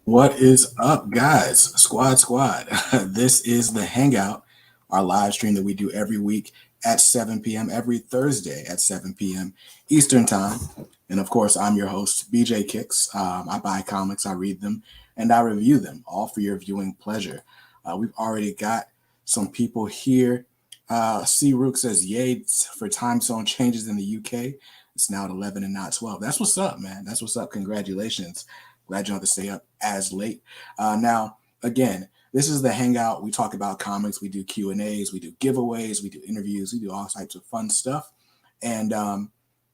What is up, guys? Squad. This is the Hangout, our live stream that we do every week at 7 p.m., every Thursday at 7 p.m. Eastern Time. And of course, I'm your host, BJ Kicks. I buy comics, I read them, and I review them, all for your viewing pleasure. We've already got some people here. C. Rook says, Yay for time zone changes in the UK. It's now at 11 and not 12. That's what's up, man. That's what's up. Congratulations. Glad you don't have to stay up as late. Now, again, this is the Hangout. We talk about comics. We do Q&As. We do giveaways. We do interviews. We do all types of fun stuff. And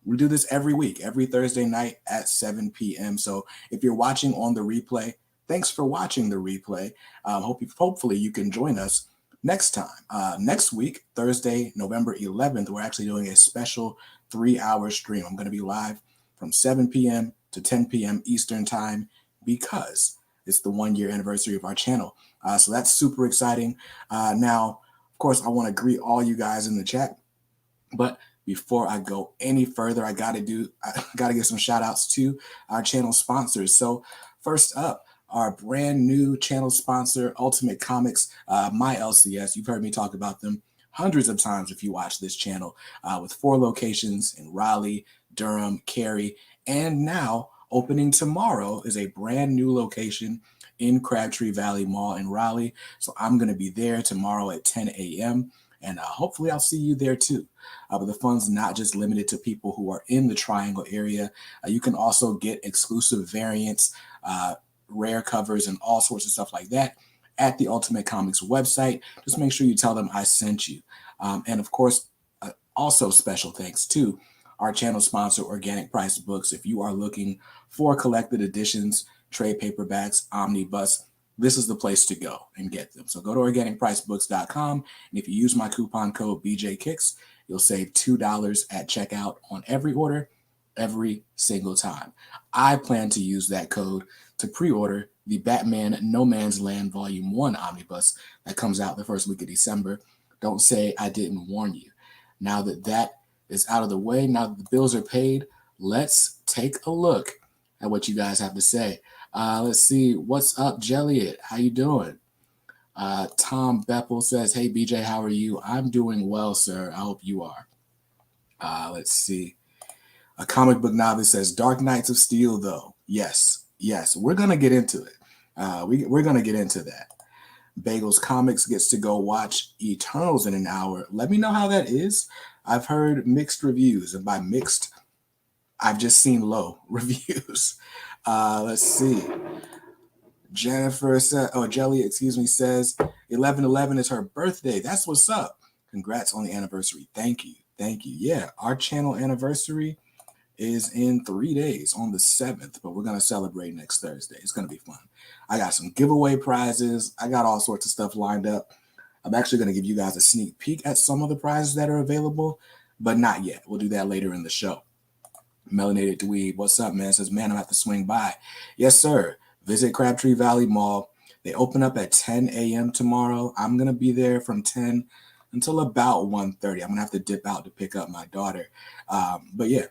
we do this every week, every Thursday night at 7 p.m. So if you're watching on the replay, thanks for watching the replay. Hopefully you can join us next time. Next week, Thursday, November 11th, we're actually doing a special 3-hour stream. I'm going to be live from 7 p.m. to 10 p.m. Eastern Time because it's the 1 year anniversary of our channel. So that's super exciting. Now, of course, I want to greet all you guys in the chat, but before I go any further, I gotta give some shout outs to our channel sponsors. So first up, our brand new channel sponsor, Ultimate Comics, my LCS. You've heard me talk about them hundreds of times if you watch this channel, with 4 locations in Raleigh, Durham, Cary, and now opening tomorrow is a brand new location in Crabtree Valley Mall in Raleigh. So I'm going to be there tomorrow at 10 a.m. and hopefully I'll see you there too. But the fun's not just limited to people who are in the Triangle area. You can also get exclusive variants, rare covers, and all sorts of stuff like that at the Ultimate Comics website. Just make sure you tell them I sent you. And of course, also special thanks to our channel sponsor, Organic Price Books. If you are looking for collected editions, trade paperbacks, omnibus, this is the place to go and get them. So go to organicpricebooks.com, and if you use my coupon code BJKicks, you'll save $2 at checkout on every order, every single time. I plan to use that code to pre-order the Batman No Man's Land Volume 1 Omnibus that comes out the first week of December. Don't say I didn't warn you. Now that is out of the way, now that the bills are paid, let's take a look at what you guys have to say. Let's see. What's up, Jelliot? How you doing? Tom Beppel says, Hey, BJ, how are you? I'm doing well, sir. I hope you are. Let's see. A comic book novice says, Dark Knights of Steel, though. Yes. We're going to get into it. We're going to get into that. Bagels Comics gets to go watch Eternals in an hour. Let me know how that is. I've heard mixed reviews, and by mixed, I've just seen low reviews. Let's see. Jennifer said, Jelly, says 11/11 is her birthday. That's what's up. Congrats on the anniversary. Thank you. Yeah, our channel anniversary is in 3 days on the 7th, but we're going to celebrate next Thursday. It's going to be fun. I got some giveaway prizes. I got all sorts of stuff lined up. I'm actually going to give you guys a sneak peek at some of the prizes that are available, but not yet. We'll do that later in the show. Melanated Dweeb, what's up, man? Says, man, I'm have to swing by. Yes, sir. Visit Crabtree Valley Mall. They open up at 10 a.m. tomorrow. I'm going to be there from 10 until about 1:30. I'm going to have to dip out to pick up my daughter. But yeah,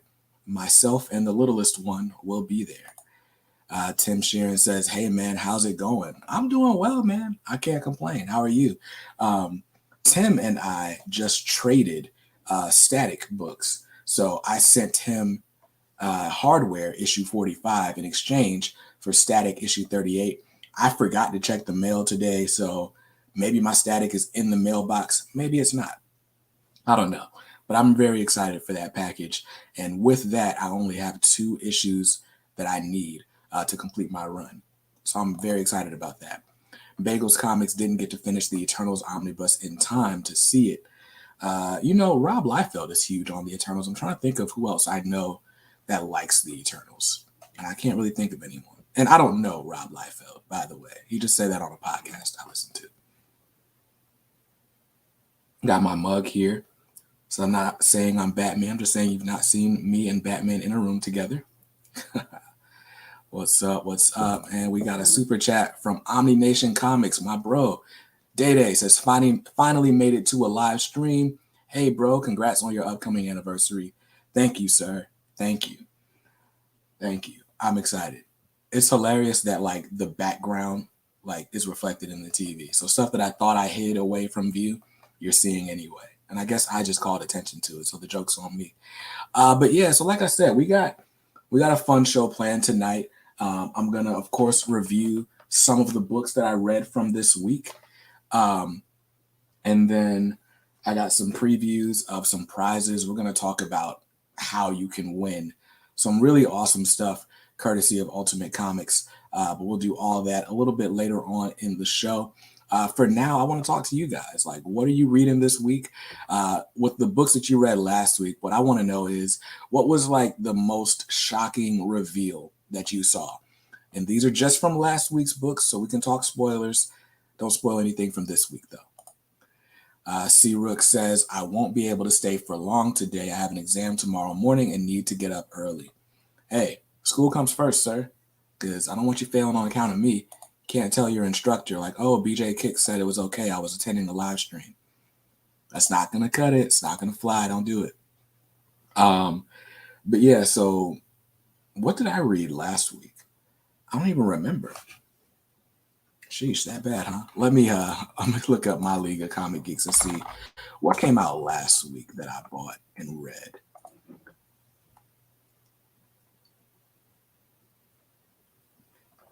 myself and the littlest one will be there. Tim Sheeran says, hey, man, how's it going? I'm doing well, man. I can't complain. How are you? Tim and I just traded static books. So I sent him hardware issue 45 in exchange for static issue 38. I forgot to check the mail today, so maybe my static is in the mailbox. Maybe it's not. I don't know. But I'm very excited for that package. And with that, I only have 2 issues that I need to complete my run. So I'm very excited about that. Bagels Comics didn't get to finish the Eternals Omnibus in time to see it. Rob Liefeld is huge on the Eternals. I'm trying to think of who else I know that likes the Eternals. And I can't really think of anyone. And I don't know Rob Liefeld, by the way. He just said that on a podcast I listened to. Got my mug here. So I'm not saying I'm Batman. I'm just saying you've not seen me and Batman in a room together. What's up? And we got a super chat from Omni Nation Comics, my bro. Day says, finally made it to a live stream. Hey, bro, congrats on your upcoming anniversary. Thank you, sir. Thank you. I'm excited. it's hilarious that like the background like is reflected in the TV. So stuff that I thought I hid away from view, you're seeing anyway. And I guess I just called attention to it, so the joke's on me. But yeah, so like I said, we got a fun show planned tonight. I'm gonna, of course, review some of the books that I read from this week, um, and then I got some previews of some prizes. We're gonna talk about how you can win some really awesome stuff, courtesy of Ultimate Comics. But we'll do all that a little bit later on in the show. For now, I want to talk to you guys. Like, what are you reading this week? With the books that you read last week, what I want to know is what was like the most shocking reveal that you saw? And these are just from last week's books, so we can talk spoilers. Don't spoil anything from this week, though. C. Rook says, I won't be able to stay for long today. I have an exam tomorrow morning and need to get up early. Hey, school comes first, sir, because I don't want you failing on account of me. Can't tell your instructor, like, oh, BJ Kick said it was okay. I was attending the live stream. That's not going to cut it. It's not going to fly. Don't do it. But yeah, so what did I read last week? I don't even remember. Sheesh, that bad, huh? I'm gonna look up my League of Comic Geeks and see what came out last week that I bought and read.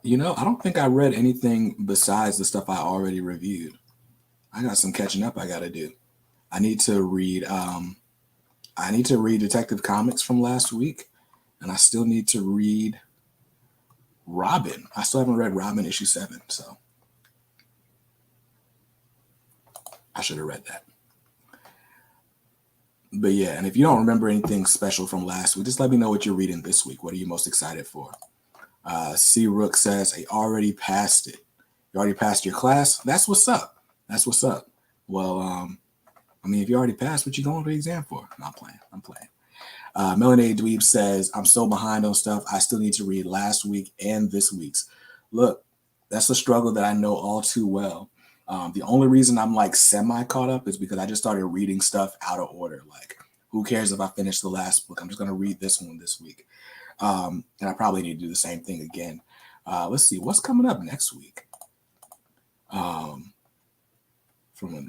You know, I don't think I read anything besides the stuff I already reviewed. I got some catching up I gotta do. I need to read Detective Comics from last week, and I still need to read Robin. I still haven't read Robin issue 7, so I should have read that. But yeah, and if you don't remember anything special from last week, just let me know what you're reading this week. What are you most excited for? C. Rook says, I already passed it. You already passed your class? That's what's up. That's what's up. Well, I mean, if you already passed, what you going to the exam for? No, I'm playing. I'm playing. Melanated Dweeb says, I'm so behind on stuff. I still need to read last week and this week's. Look, that's a struggle that I know all too well. The only reason I'm like semi caught up is because I just started reading stuff out of order. Like, who cares if I finish the last book? I'm just going to read this one this week. And I probably need to do the same thing again. Let's see, what's coming up next week? From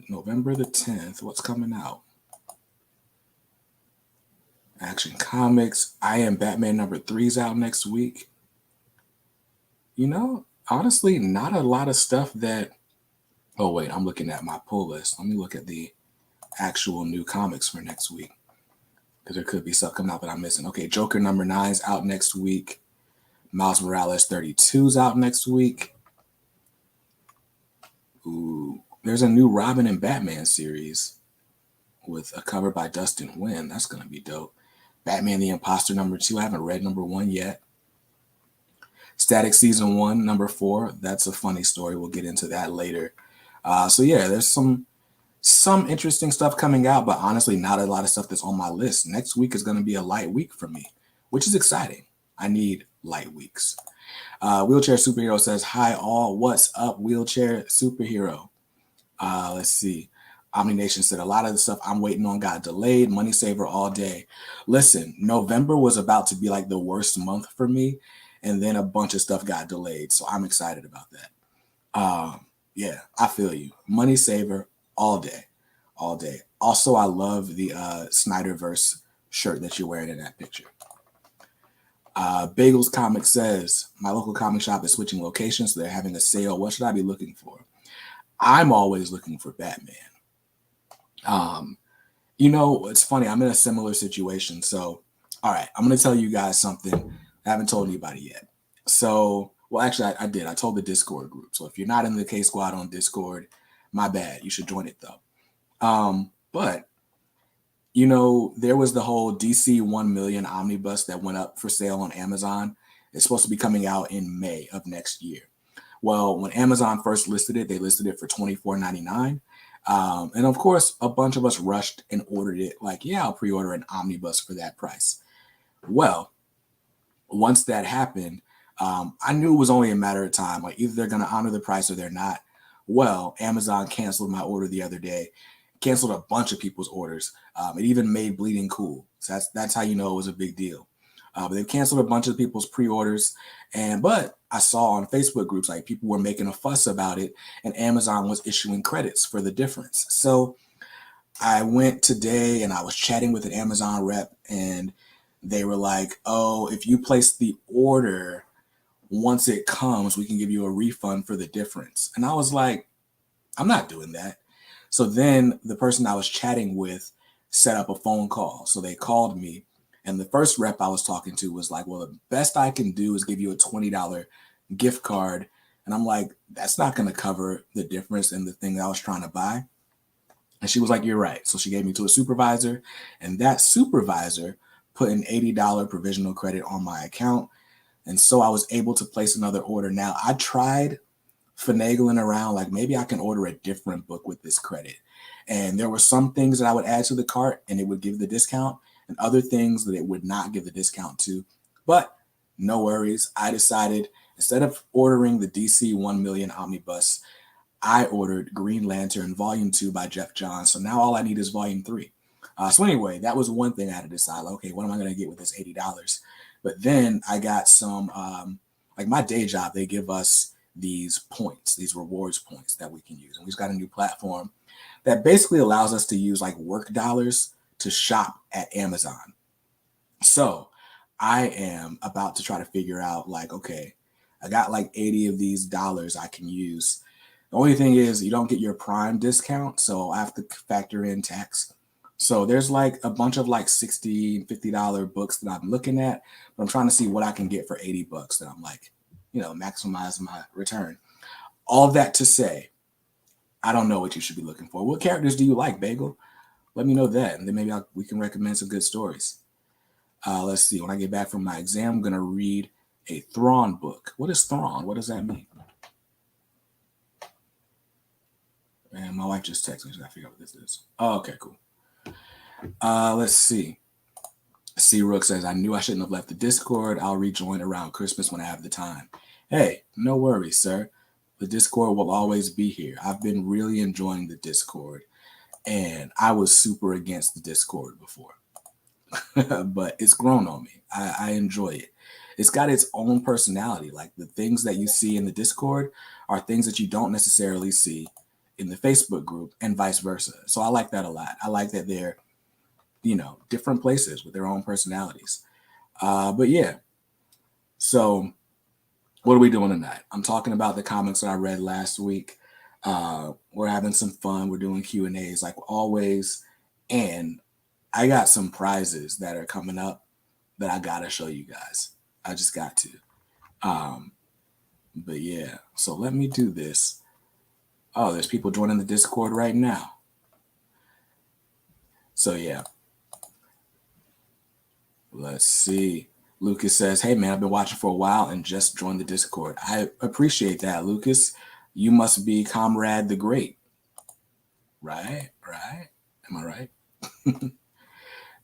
November the 10th, what's coming out? Action Comics. I Am Batman #3's out next week. You know, honestly, not a lot of stuff that. Oh, wait, I'm looking at my pull list. Let me look at the actual new comics for next week, because there could be stuff coming out that I'm missing. Okay, Joker #9's out next week. Miles Morales 32's out next week. Ooh, there's a new Robin and Batman series with a cover by Dustin Nguyen. That's going to be dope. Batman the Imposter #2. I haven't read #1 yet. Static Season 1, #4. That's a funny story. We'll get into that later. So yeah, there's some interesting stuff coming out, but honestly, not a lot of stuff that's on my list. Next week is going to be a light week for me, which is exciting. I need light weeks. Wheelchair Superhero says, hi all, what's up, Wheelchair Superhero? Let's see. Omni Nation said, a lot of the stuff I'm waiting on got delayed. Money saver all day. Listen, November was about to be like the worst month for me, and then a bunch of stuff got delayed, so I'm excited about that. Yeah, I feel you. Money saver all day. All day. Also, I love the Snyderverse shirt that you're wearing in that picture. Bagels Comic says, my local comic shop is switching locations, so they're having a sale. What should I be looking for? I'm always looking for Batman. You know, it's funny. I'm in a similar situation. So, all right, I'm going to tell you guys something. I haven't told anybody yet. So, well, actually, I did. I told the Discord group. So if you're not in the K Squad on Discord, my bad. You should join it, though. But, you know, there was the whole DC 1 million Omnibus that went up for sale on Amazon. It's supposed to be coming out in May of next year. Well, when Amazon first listed it, they listed it for $24.99. And of course, a bunch of us rushed and ordered it. Like, yeah, I'll pre-order an Omnibus for that price. Well, once that happened, I knew it was only a matter of time. Like, either they're going to honor the price or they're not. Well, Amazon canceled my order the other day, canceled a bunch of people's orders. It even made bleeding cool. So that's how you know it was a big deal. But they've canceled a bunch of people's pre-orders. But I saw on Facebook groups, like, people were making a fuss about it, and Amazon was issuing credits for the difference. So I went today and I was chatting with an Amazon rep, and they were like, oh, if you place the order, once it comes, we can give you a refund for the difference. And I was like, I'm not doing that. So then the person I was chatting with set up a phone call. So they called me, and the first rep I was talking to was like, well, the best I can do is give you a $20 gift card. And I'm like, that's not going to cover the difference in the thing that I was trying to buy. And she was like, you're right. So she gave me to a supervisor, and that supervisor put an $80 provisional credit on my account. And so I was able to place another order. Now, I tried finagling around, like, maybe I can order a different book with this credit. And there were some things that I would add to the cart and it would give the discount, and other things that it would not give the discount to. But no worries. I decided, instead of ordering the DC 1 million Omnibus, I ordered Green Lantern Volume 2 by Jeff Johns. So now all I need is Volume 3. So anyway, that was one thing I had to decide. Like, okay, what am I going to get with this $80? But then I got some, like, my day job, they give us these points, these rewards points that we can use. And we just got a new platform that basically allows us to use, like, work dollars to shop at Amazon. So I am about to try to figure out, like, okay, I got like 80 of these dollars I can use. The only thing is, you don't get your Prime discount, so I have to factor in tax. So there's like a bunch of like $60, $50 books that I'm looking at, but I'm trying to see what I can get for $80 that I'm like, maximize my return. All of that to say, I don't know what you should be looking for. What characters do you like, Bagel? Let me know that, and then maybe we can recommend some good stories. Let's see. When I get back from my exam, I'm going to read a Thrawn book. What is Thrawn? What does that mean? And my wife just texted me, so I figure out what this is. Oh, okay, cool. Let's see. C Rook says, I knew I shouldn't have left the Discord. I'll rejoin around Christmas when I have the time. Hey, no worries, sir. The Discord will always be here. I've been really enjoying the Discord, and I was super against the Discord before. But it's grown on me. I enjoy it. It's got its own personality. Like, the things that you see in the Discord are things that you don't necessarily see in the Facebook group, and vice versa. So I like that a lot. I like that they're, different places with their own personalities. But yeah. So what are we doing tonight? I'm talking about the comics that I read last week. We're having some fun. We're doing Q&As like always. And I got some prizes that are coming up that I gotta show you guys. I just got to. But yeah, so let me do this. Oh, there's people joining the Discord right now. So yeah. Let's see. Lucas says, hey man, I've been watching for a while and just joined the Discord. I appreciate that, Lucas. You must be Comrade the Great. Right? Am I right?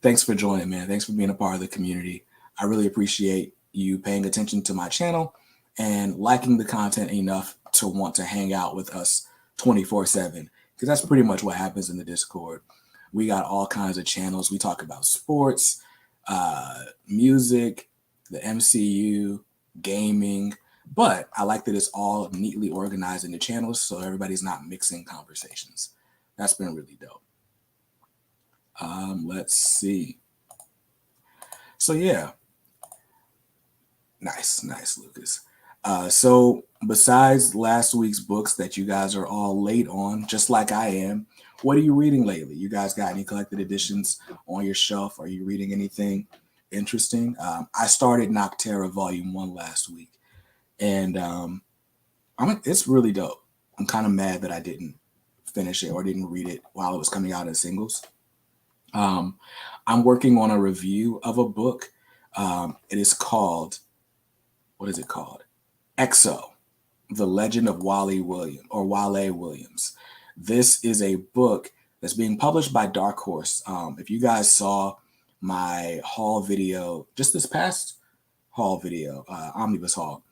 Thanks for joining, man. Thanks for being a part of the community. I really appreciate you paying attention to my channel and liking the content enough to want to hang out with us 24/7, because that's pretty much what happens in the Discord. We got all kinds of channels. We talk about sports, music, the MCU, gaming, but I like that it's all neatly organized into channels so everybody's not mixing conversations. That's been really dope. Let's see. So yeah. Nice, Lucas. So besides last week's books that you guys are all late on, just like I am, what are you reading lately? You guys got any collected editions on your shelf? Are you reading anything interesting? I started Noctera Volume 1 last week, and it's really dope. I'm kind of mad that I didn't finish it or didn't read it while it was coming out in singles. I'm working on a review of a book. It is called, what is it called? Exo, The Legend of Wale Williams. This is a book that's being published by Dark Horse. If you guys saw my haul video, just this past haul video, Omnibus haul,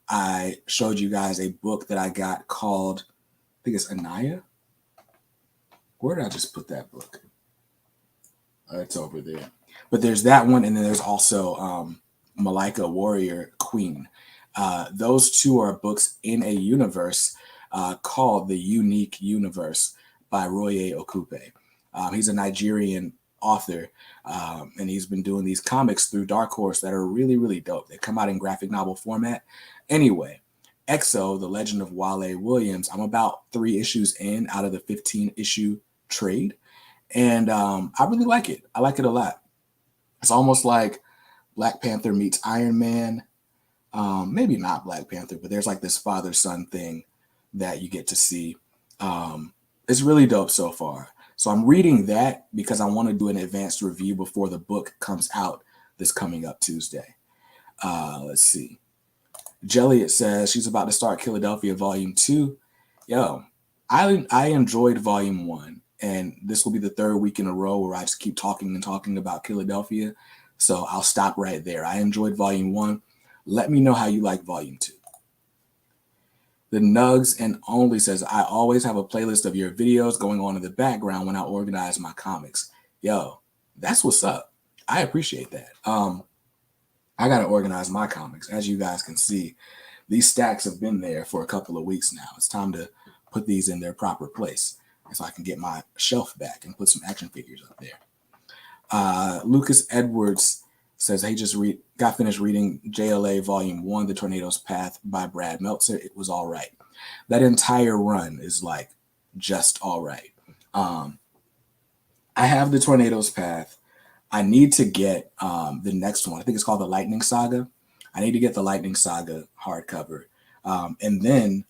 I showed you guys a book that I got called, I think it's Anaya. Where did I just put that book? It's over there. But there's that one, and then there's also Malika Warrior Queen. Those two are books in a universe called The Unique Universe by Roye Okupe. He's a Nigerian author, and he's been doing these comics through Dark Horse that are really, really dope. They come out in graphic novel format. Anyway, EXO, The Legend of Wale Williams, I'm about 3 issues in out of the 15 issue trade. And I really like it. I like it a lot. It's almost like Black Panther meets Iron Man. Maybe not Black Panther, but there's like this father-son thing that you get to see. It's really dope so far. So I'm reading that because I want to do an advanced review before the book comes out this coming up Tuesday. Let's see. Jelly, it says she's about to start Philadelphia Volume 2. Yo, I enjoyed Volume 1, and this will be the 3rd week in a row where I just keep talking and talking about Philadelphia. So I'll stop right there. I enjoyed Volume 1. Let me know how you like Volume 2. The Nugs and Only says, I always have a playlist of your videos going on in the background when I organize my comics. Yo, that's what's up. I appreciate that. I got to organize my comics. As you guys can see, these stacks have been there for a couple of weeks now. It's time to put these in their proper place so I can get my shelf back and put some action figures up there. Lucas Edwards says he just got finished reading JLA Volume 1, The Tornado's Path by Brad Meltzer. It was all right. That entire run is like just all right. I have The Tornado's Path. I need to get the next one. I think it's called The Lightning Saga. I need to get the Lightning Saga hardcover. And then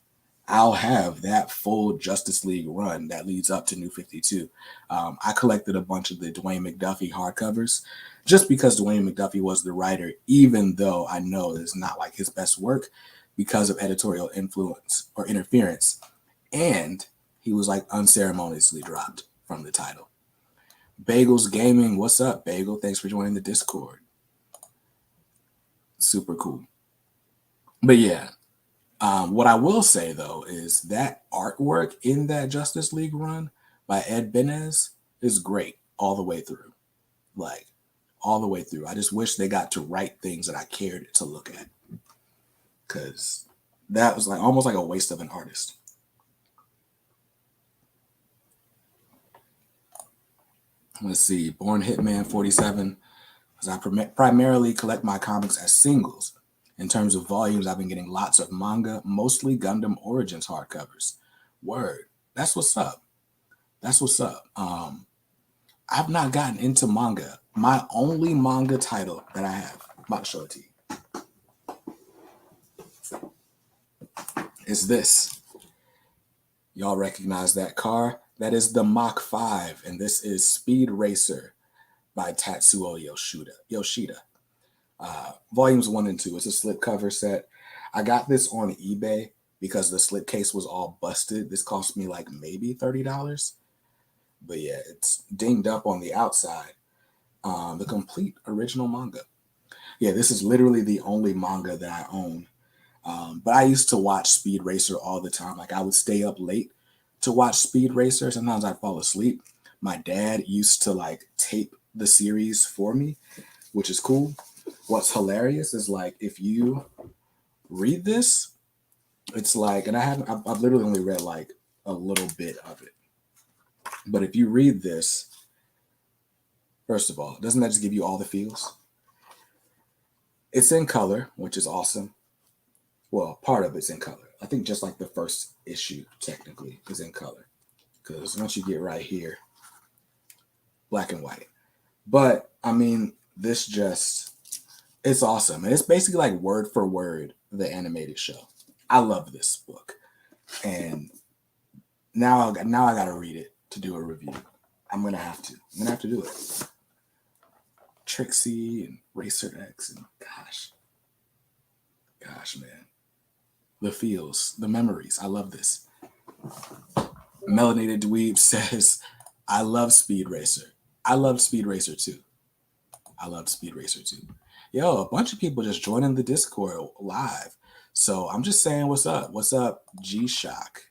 I'll have that full Justice League run that leads up to New 52. I collected a bunch of the Dwayne McDuffie hardcovers just because Dwayne McDuffie was the writer, even though I know it's not like his best work because of editorial influence or interference. And he was like unceremoniously dropped from the title. Bagels Gaming, what's up, Bagel? Thanks for joining the Discord. Super cool. But yeah, what I will say, though, is that artwork in that Justice League run by Ed Benez is great all the way through. Like, all the way through. I just wish they got to write things that I cared to look at. Because that was like almost like a waste of an artist. Let's see. Born Hitman 47. I primarily collect my comics as singles. In terms of volumes, I've been getting lots of manga, mostly Gundam Origins hardcovers. Word. That's what's up. That's what's up. I've not gotten into manga. My only manga title that I have, I'm about to show it to you, is this. Y'all recognize that car? That is the Mach 5, and this is Speed Racer by Tatsuo Yoshida. Volumes 1 and 2. It's a slipcover set. I got this on eBay because the slipcase was all busted. This cost me like maybe $30. But yeah, it's dinged up on the outside. The complete original manga. Yeah, this is literally the only manga that I own. But I used to watch Speed Racer all the time. Like I would stay up late to watch Speed Racer. Sometimes I'd fall asleep. My dad used to like tape the series for me, which is cool. What's hilarious is like if you read this, it's like, and I've literally only read like a little bit of it. But if you read this, first of all, doesn't that just give you all the feels? It's in color, which is awesome. Well, part of it's in color. I think just like the first issue technically is in color. Because once you get right here, black and white. But I mean, this just, it's awesome. And it's basically like word for word the animated show. I love this book. And now I got to read it to do a review. I'm going to have to do it. Trixie and Racer X and gosh, man. The feels, the memories. I love this. Melanated Dweeb says, I love Speed Racer. I love Speed Racer too. Yo, a bunch of people just joining the Discord live. So I'm just saying, what's up? What's up, G-Shock?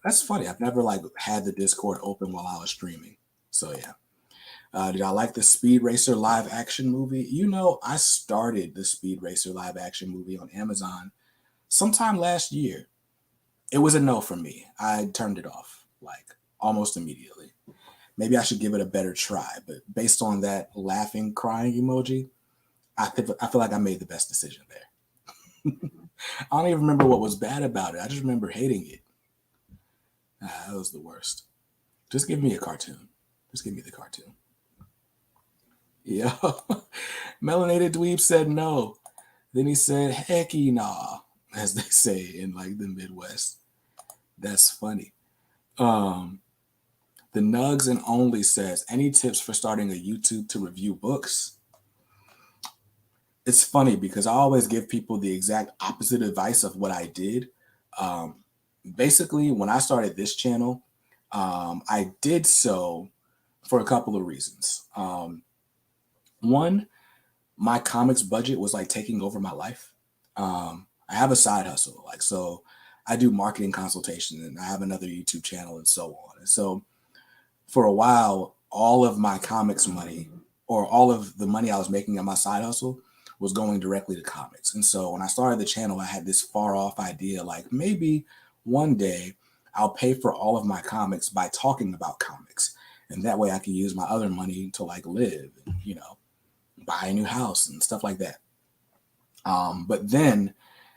That's funny. I've never like had the Discord open while I was streaming. So yeah. Did I like the Speed Racer live action movie? You know, I started the Speed Racer live action movie on Amazon sometime last year. It was a no for me. I turned it off like almost immediately. Maybe I should give it a better try, but based on that laughing, crying emoji, I feel like I made the best decision there. I don't even remember what was bad about it. I just remember hating it. That was the worst. Just give me a cartoon. Just give me the cartoon. Yeah. Melanated Dweeb said no. Then he said, hecky nah, as they say in like the Midwest. That's funny. Um, the Nugs and Only says, any tips for starting a YouTube to review books? It's funny because I always give people the exact opposite advice of what I did. Um, Basically, when I started this channel, I did so for a couple of reasons. One, my comics budget was like taking over my life. I have a side hustle, like so I do marketing consultation and I have another YouTube channel and so on. And so for a while, all of my comics money or all of the money I was making on my side hustle was going directly to comics. And so when I started the channel, I had this far off idea like maybe one day I'll pay for all of my comics by talking about comics. And that way I can use my other money to like live, and, you know, buy a new house and stuff like that. But then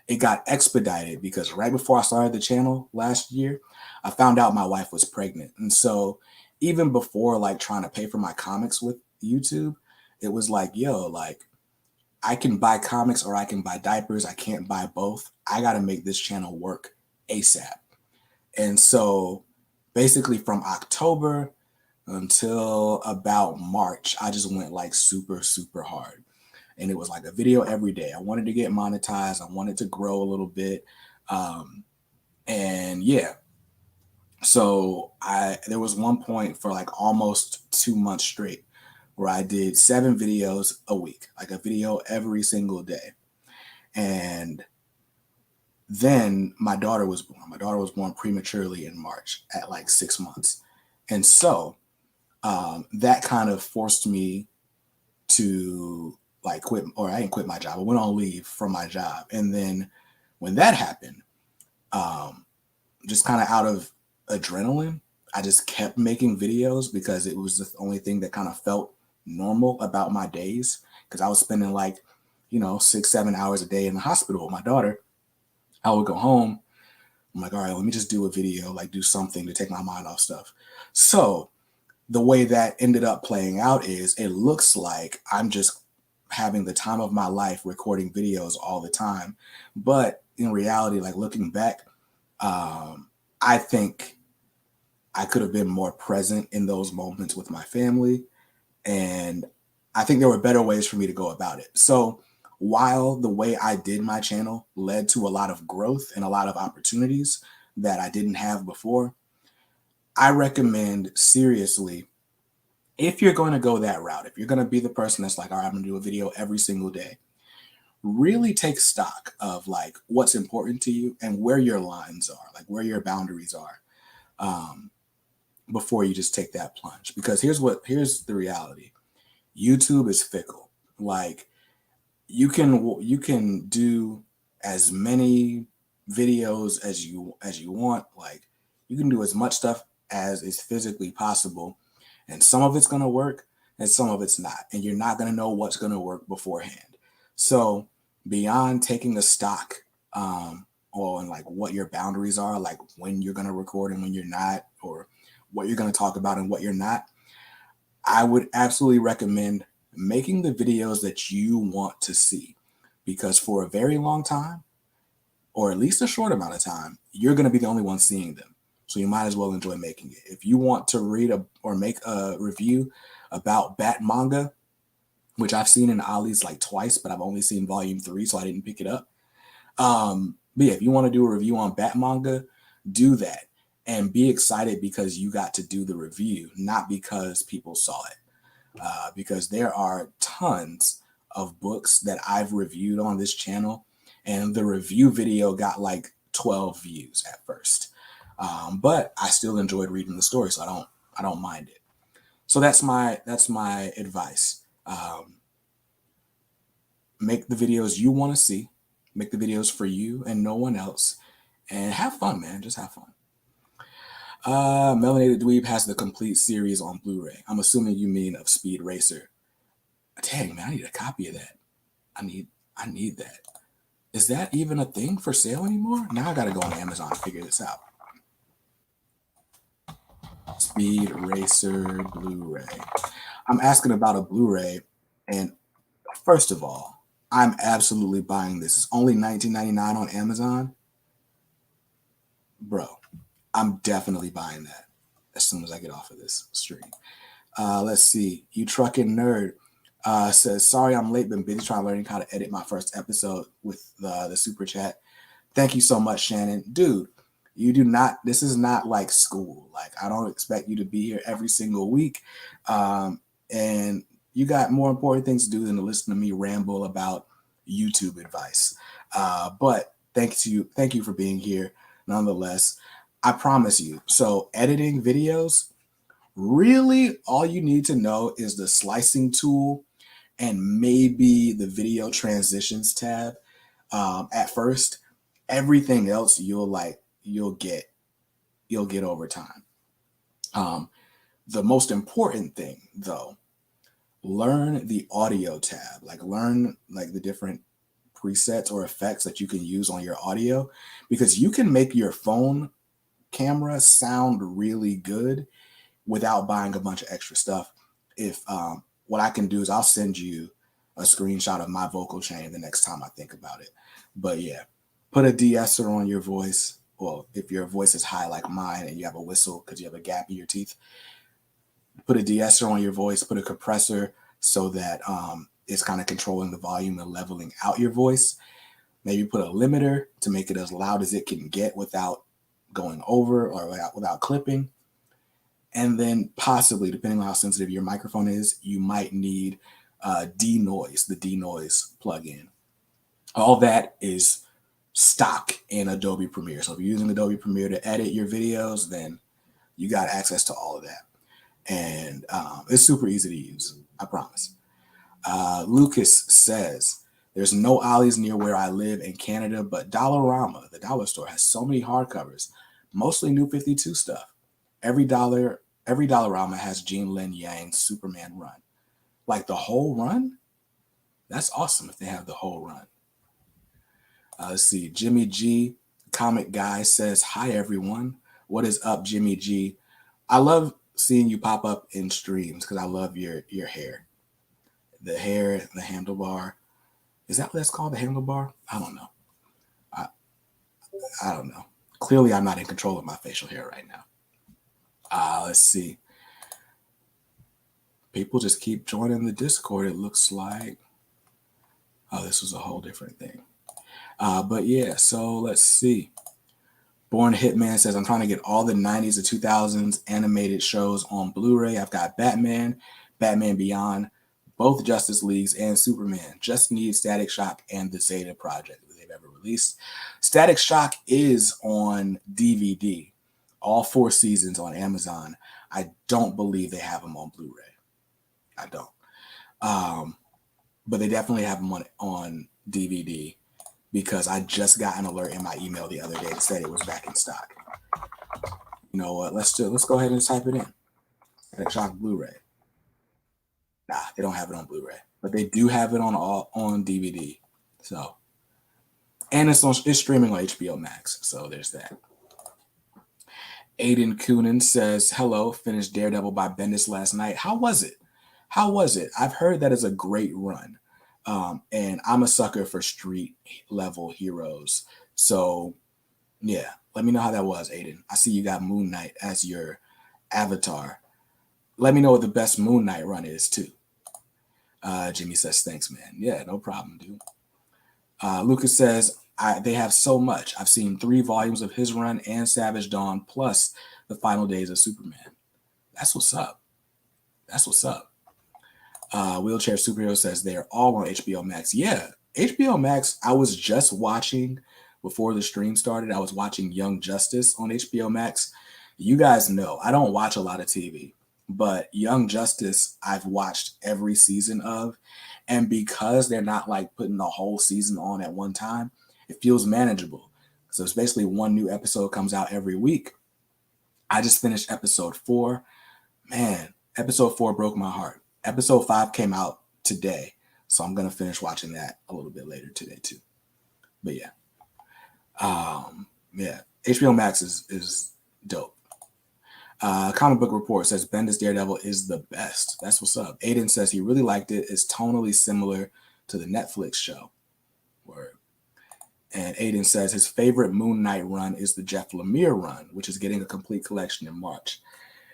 it got expedited because right before I started the channel last year, I found out my wife was pregnant. And so even before like trying to pay for my comics with YouTube, it was like, yo, like I can buy comics or I can buy diapers. I can't buy both. I got to make this channel work ASAP. And so basically from October until about March, I just went like super, super hard. And it was like a video every day. I wanted to get monetized. I wanted to grow a little bit. And yeah, so there was one point for like almost 2 months straight where I did 7 videos a week, like a video every single day. And then my daughter was born. My daughter was born prematurely in March at like 6 months. And so that kind of forced me to like quit, or I didn't quit my job. I went on leave from my job. And then when that happened, just kind of out of adrenaline, I just kept making videos because it was the only thing that kind of felt normal about my days. Because I was spending like, you know, 6-7 hours a day in the hospital with my daughter. I would go home. I'm like, all right, let me just do a video, like do something to take my mind off stuff. So the way that ended up playing out is it looks like I'm just having the time of my life recording videos all the time. But in reality, like looking back, I think I could have been more present in those moments with my family. And I think there were better ways for me to go about it. So while the way I did my channel led to a lot of growth and a lot of opportunities that I didn't have before, I recommend seriously, if you're going to go that route, if you're going to be the person that's like, all right, I'm going to do a video every single day, really take stock of like what's important to you and where your lines are, like where your boundaries are, before you just take that plunge. Because here's the reality. YouTube is fickle. Like you can do as many videos as you want. Like you can do as much stuff as is physically possible, and some of it's going to work and some of it's not, and you're not going to know what's going to work beforehand. So beyond taking a stock on like what your boundaries are, like when you're going to record and when you're not, or what you're going to talk about and what you're not, I would absolutely recommend making the videos that you want to see, because for a very long time, or at least a short amount of time, you're going to be the only one seeing them. So you might as well enjoy making it. If you want to read or make a review about Bat manga, which I've seen in Ollie's like twice, but I've only seen volume 3, so I didn't pick it up. But yeah, if you want to do a review on Bat manga, do that. And be excited because you got to do the review, not because people saw it. Because there are tons of books that I've reviewed on this channel, and the review video got like 12 views at first. But I still enjoyed reading the story, so I don't mind it. So that's my advice. Make the videos you want to see, make the videos for you and no one else, and have fun, man. Just have fun. Melanated Dweeb has the complete series on Blu-ray. I'm assuming you mean of Speed Racer. Dang, man, I need a copy of that. I need that. Is that even a thing for sale anymore? Now I gotta go on Amazon to figure this out. Speed Racer Blu-ray. I'm asking about a Blu-ray, and first of all, I'm absolutely buying this. It's only $19.99 on Amazon. Bro, I'm definitely buying that as soon as I get off of this stream. Let's see. You Truckin' Nerd says, sorry I'm late, been busy trying to learn how to edit my first episode with the super chat. Thank you so much, Shannon. Dude, you do not, this is not like school. Like, I don't expect you to be here every single week. And you got more important things to do than to listen to me ramble about YouTube advice. But thank you for being here nonetheless. I promise you. So editing videos, really all you need to know is the slicing tool and maybe the video transitions tab. At first, everything else you'll get over time. The most important thing though, learn the audio tab. Learn the different presets or effects that you can use on your audio, because you can make your phone camera sound really good without buying a bunch of extra stuff. If what I can do is I'll send you a screenshot of my vocal chain the next time I think about it. But yeah, put a de-esser on your voice. Well, if your voice is high like mine and you have a whistle because you have a gap in your teeth, put a de-esser on your voice, put a compressor so that it's kind of controlling the volume and leveling out your voice. Maybe put a limiter to make it as loud as it can get without going over or without clipping. And then possibly, depending on how sensitive your microphone is, you might need denoise, the denoise plugin. All that is stock in Adobe Premiere. So if you're using Adobe Premiere to edit your videos, then you got access to all of that. And it's super easy to use, I promise. Lucas says, there's no Ollie's near where I live in Canada, but Dollarama, the dollar store, has so many hardcovers, mostly New 52 stuff. Every Dollarama has Gene Lin Yang's Superman run. Like the whole run? That's awesome if they have the whole run. Let's see. Jimmy G, comic guy, says, hi, everyone. What is up, Jimmy G? I love seeing you pop up in streams because I love your hair. The hair, the handlebar. Is that what that's called, the handlebar? I don't know. I don't know. Clearly, I'm not in control of my facial hair right now. Let's see. People just keep joining the Discord, it looks like. Oh, this was a whole different thing. But yeah, so let's see. Born Hitman says, I'm trying to get all the 90s to 2000s animated shows on Blu-ray. I've got Batman, Batman Beyond, both Justice Leagues, and Superman. Just need Static Shock and the Zeta Project that they've ever released. Static Shock is on DVD. All 4 seasons on Amazon. I don't believe they have them on Blu-ray. I don't. But they definitely have them on DVD because I just got an alert in my email the other day that said it was back in stock. You know what? Let's go ahead and type it in. Static Shock Blu-ray. Nah, they don't have it on Blu-ray, but they do have it on DVD. So, and it's streaming on HBO Max. So there's that. Aiden Coonan says, hello, finished Daredevil by Bendis last night. How was it? I've heard that is a great run. And I'm a sucker for street level heroes. So yeah, let me know how that was, Aiden. I see you got Moon Knight as your avatar. Let me know what the best Moon Knight run is too. Jimmy says, thanks, man. Yeah, no problem, dude. Lucas says, they have so much. I've seen 3 volumes of his run and Savage Dawn, plus the final days of Superman. That's what's up. Wheelchair Superhero says they're all on HBO Max. Yeah, HBO Max, I was just watching before the stream started, I was watching Young Justice on HBO Max. You guys know I don't watch a lot of TV, but Young Justice I've watched every season of. And because they're not like putting the whole season on at one time, it feels manageable. So it's basically one new episode comes out every week. I just finished episode 4. Man, episode 4 broke my heart. Episode 5 came out today. So I'm going to finish watching that a little bit later today too. But yeah. Yeah. HBO Max is dope. Comic Book Report says Bendis Daredevil is the best. That's what's up. Aiden says he really liked it. It's tonally similar to the Netflix show. Word. And Aiden says his favorite Moon Knight run is the Jeff Lemire run, which is getting a complete collection in March.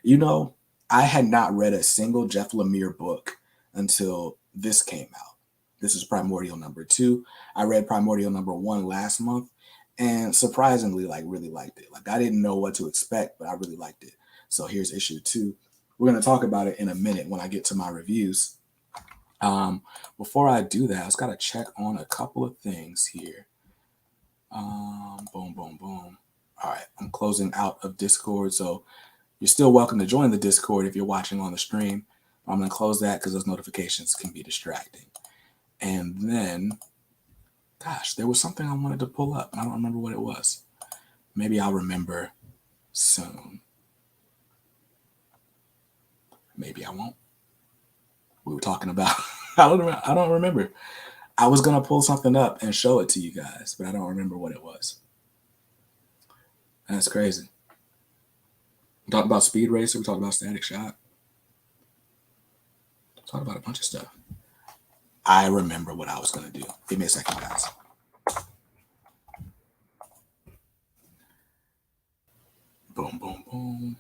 You know, I had not read a single Jeff Lemire book until this came out. This is Primordial number 2. I read Primordial number 1 last month and surprisingly, like, really liked it. Like, I didn't know what to expect, but I really liked it. So here's issue 2. We're going to talk about it in a minute when I get to my reviews. Before I do that, I just got to check on a couple of things here. Boom, boom, boom. All right, I'm closing out of Discord, so you're still welcome to join the Discord if you're watching on the stream. I'm going to close that because those notifications can be distracting. And then, gosh, there was something I wanted to pull up. I don't remember what it was. Maybe I'll remember soon. Maybe I won't. We were talking about, I don't remember. I was going to pull something up and show it to you guys, but I don't remember what it was. That's crazy. We talked about Speed Racer. We talked about Static Shock. We talked about a bunch of stuff. I remember what I was going to do. Give me a second, guys. Boom, boom, boom.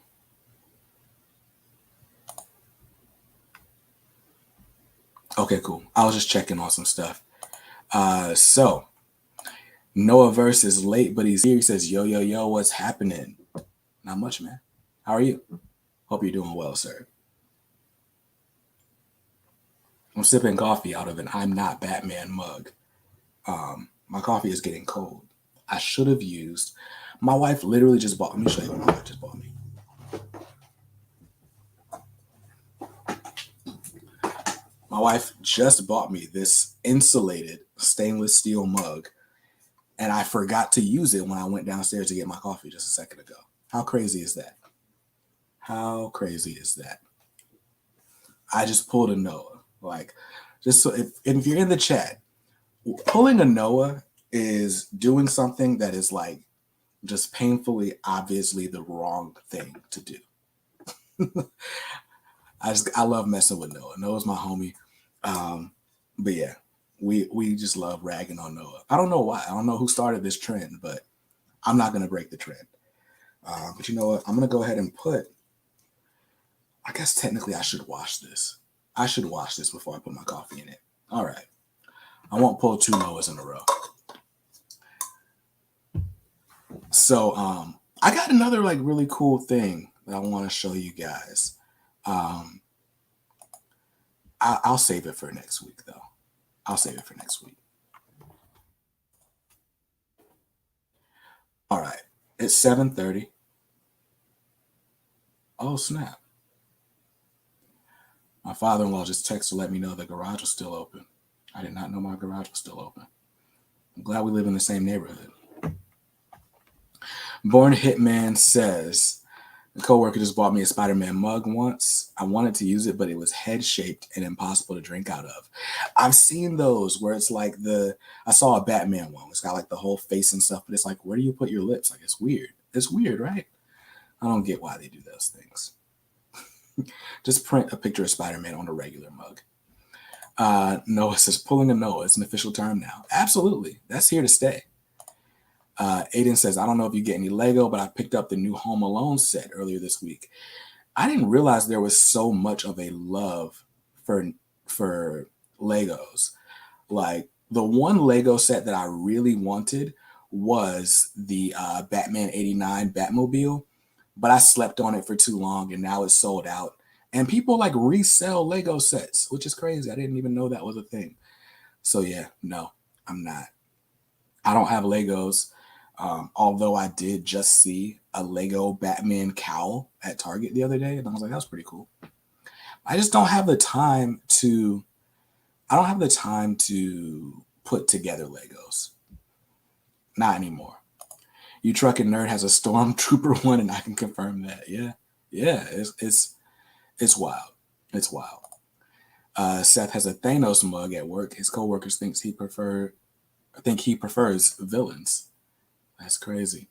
Okay, cool. I was just checking on some stuff. So Noah Verse is late, but he's here. He says, yo, yo, yo, what's happening? Not much, man. How are you? Hope you're doing well, sir. I'm sipping coffee out of an I'm Not Batman mug. My coffee is getting cold. I should have used, my wife literally just bought, let me show you what my wife just bought me. My wife just bought me this insulated stainless steel mug, and I forgot to use it when I went downstairs to get my coffee just a second ago. How crazy is that? How crazy is that? I just pulled a Noah. Like, just so if you're in the chat, pulling a Noah is doing something that is like just painfully, obviously the wrong thing to do. I love messing with Noah. Noah's my homie. But yeah, we just love ragging on Noah. I don't know why. I don't know who started this trend, but I'm not going to break the trend. But you know what? I'm going to go ahead and put, I guess technically I should wash this. I should wash this before I put my coffee in it. All right. I won't pull 2 Noahs in a row. So I got another like really cool thing that I want to show you guys. I'll save it for next week, though. I'll save it for next week. All right. It's 7:30. Oh, snap. My father-in-law just texted to let me know the garage was still open. I did not know my garage was still open. I'm glad we live in the same neighborhood. Born Hitman says, a coworker just bought me a Spider-Man mug once. I wanted to use it, but it was head-shaped and impossible to drink out of. I've seen those where it's like I saw a Batman one. It's got like the whole face and stuff, but it's like, where do you put your lips? Like, it's weird. It's weird, right? I don't get why they do those things. Just print a picture of Spider-Man on a regular mug. Noah says, pulling a Noah is an official term now. Absolutely. That's here to stay. Aiden says, I don't know if you get any Lego, but I picked up the new Home Alone set earlier this week. I didn't realize there was so much of a love for Legos. Like, the one Lego set that I really wanted was the Batman 89 Batmobile, but I slept on it for too long and now it's sold out. And people like resell Lego sets, which is crazy. I didn't even know that was a thing. So yeah, no, I'm not. I don't have Legos. Although I did just see a Lego Batman cowl at Target the other day, and I was like, that was pretty cool. I just don't have the time to. I don't have the time to put together Legos. Not anymore. You Truckin' Nerd has a Stormtrooper one, and I can confirm that. Yeah, yeah, it's wild. It's wild. Seth has a Thanos mug at work. His coworkers think he prefers villains. That's crazy.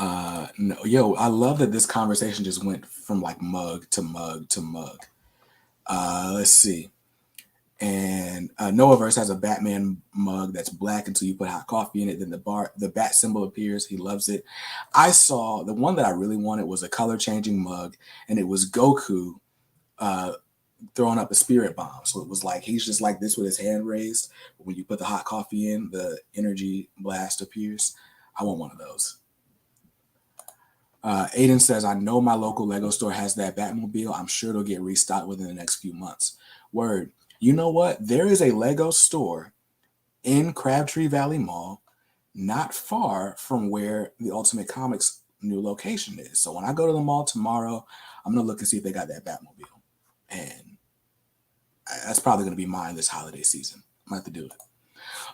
No, yo, I love that this conversation just went from like mug to mug to mug. Let's see. And Noahverse has a Batman mug that's black until you put hot coffee in it. Then the bat symbol appears. He loves it. I saw the one that I really wanted was a color changing mug, and it was Goku throwing up a spirit bomb. So it was like he's just like this with his hand raised. When you put the hot coffee in, the energy blast appears. I want one of those. Aiden says, I know my local Lego store has that Batmobile. I'm sure it'll get restocked within the next few months. Word. You know what? There is a Lego store in Crabtree Valley Mall, not far from where the Ultimate Comics new location is. So when I go to the mall tomorrow, I'm going to look and see if they got that Batmobile. And that's probably going to be mine this holiday season. I have to do it.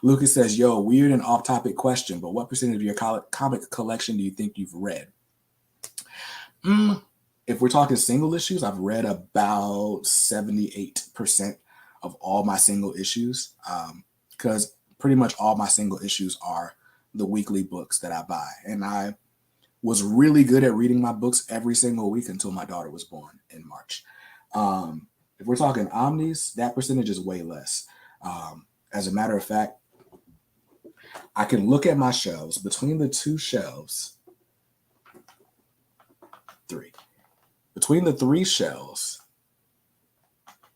Lucas says, yo, weird and off-topic question, but what percentage of your comic collection do you think you've read? If we're talking single issues, I've read about 78% of all my single issues, because pretty much all my single issues are the weekly books that I buy. And I was really good at reading my books every single week until my daughter was born in March. If we're talking omnis, that percentage is way less. As a matter of fact, I can look at my shelves. Between the two shelves, between the three shelves,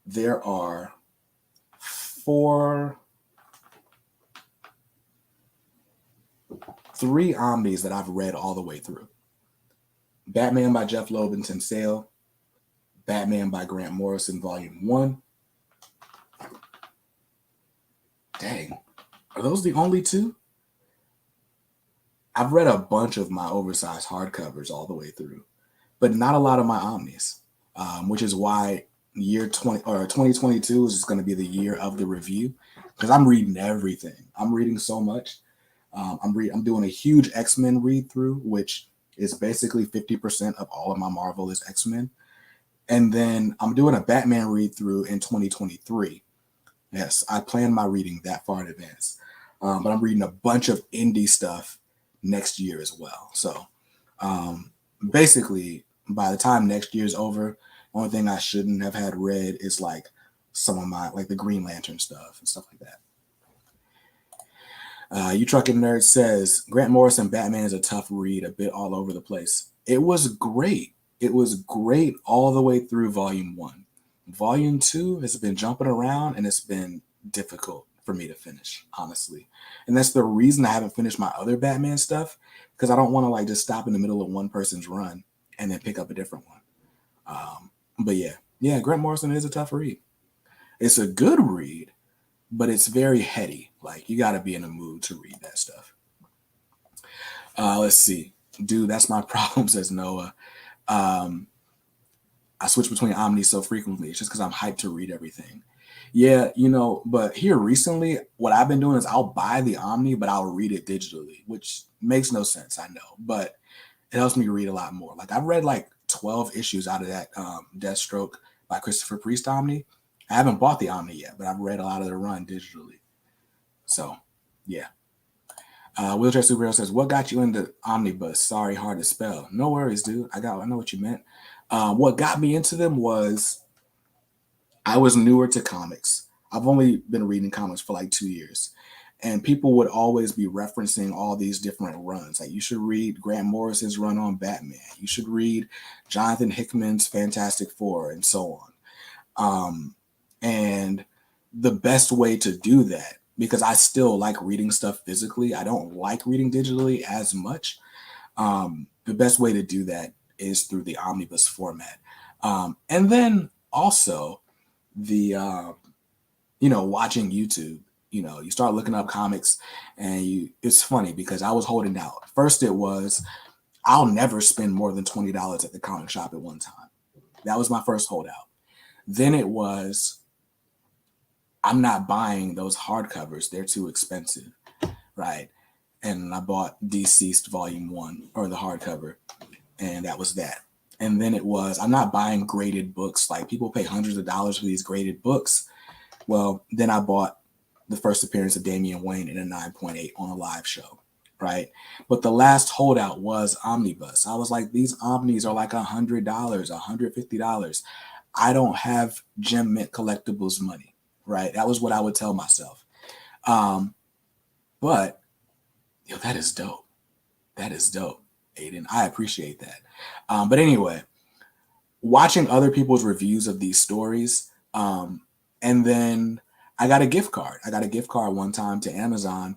there are three omnis that I've read all the way through. Batman by Jeff Loeb and Tim Sale, Batman by Grant Morrison, Volume 1. Dang, are those the only two? I've read a bunch of my oversized hardcovers all the way through, but not a lot of my omnis, which is why 2022 is going to be the year of the review, because I'm reading everything. I'm reading so much. I'm doing a huge X-Men read through, which is basically 50% of all of my Marvel is X-Men. And then I'm doing a Batman read through in 2023. Yes, I plan my reading that far in advance. But I'm reading a bunch of indie stuff next year as well. So basically, by the time next year's over, the only thing I shouldn't have had read is like some of my, like the Green Lantern stuff and stuff like that. You Truckin' Nerd says, Grant Morrison Batman is a tough read, a bit all over the place. It was great. It was great all the way through Volume 1. Volume 2 has been jumping around, and it's been difficult for me to finish, honestly. And that's the reason I haven't finished my other Batman stuff, because I don't want to like just stop in the middle of one person's run and then pick up a different one. But yeah, Grant Morrison is a tough read. It's a good read, but it's very heady. Like, you got to be in the mood to read that stuff. Let's see. Dude, that's my problem, says Noah. I switch between Omni so frequently. It's just because I'm hyped to read everything. Yeah, but here recently, what I've been doing is I'll buy the Omni, but I'll read it digitally, which makes no sense, I know. But it helps me read a lot more. Like, I've read like 12 issues out of that Deathstroke by Christopher Priest Omni. I haven't bought the Omni yet, but I've read a lot of the run digitally. So, yeah. Wheelchair Superhero says, what got you into Omnibus? Sorry, hard to spell. No worries, dude. I know what you meant. What got me into them was I was newer to comics. I've only been reading comics for like 2 years. And people would always be referencing all these different runs. Like, you should read Grant Morrison's run on Batman. You should read Jonathan Hickman's Fantastic Four, and so on. And the best way to do that, because I still like reading stuff physically, I don't like reading digitally as much. The best way to do that is through the omnibus format. And then also the, watching YouTube. you start looking up comics, and it's funny because I was holding out. First, it was I'll never spend more than $20 at the comic shop at one time. That was my first holdout. Then it was I'm not buying those hardcovers; they're too expensive, right? And I bought Deceased Volume 1 or the hardcover, and that was that. And then it was I'm not buying graded books. Like people pay hundreds of dollars for these graded books. Well, then I bought the first appearance of Damian Wayne in a 9.8 on a live show, right? But the last holdout was Omnibus. I was like, these Omnis are like $100, $150. I don't have Gem Mint collectibles money, right? That was what I would tell myself. But that is dope. That is dope, Aiden. I appreciate that. But anyway, watching other people's reviews of these stories, and then I got a gift card. I got a gift card one time to Amazon,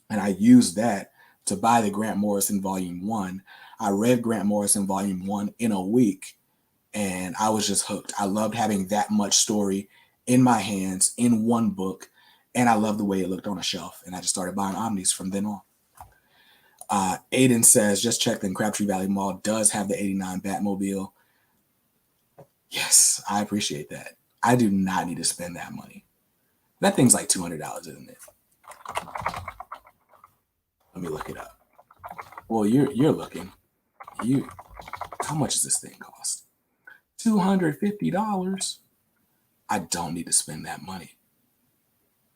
and I used that to buy the Grant Morrison Volume 1. I read Grant Morrison Volume 1 in a week, and I was just hooked. I loved having that much story in my hands in one book, and I loved the way it looked on a shelf, and I just started buying Omnis from then on. Aiden says, just checked in Crabtree Valley Mall does have the 89 Batmobile. Yes, I appreciate that. I do not need to spend that money. That thing's like $200, isn't it? Let me look it up. Well, you're looking. How much does this thing cost? $250. I don't need to spend that money.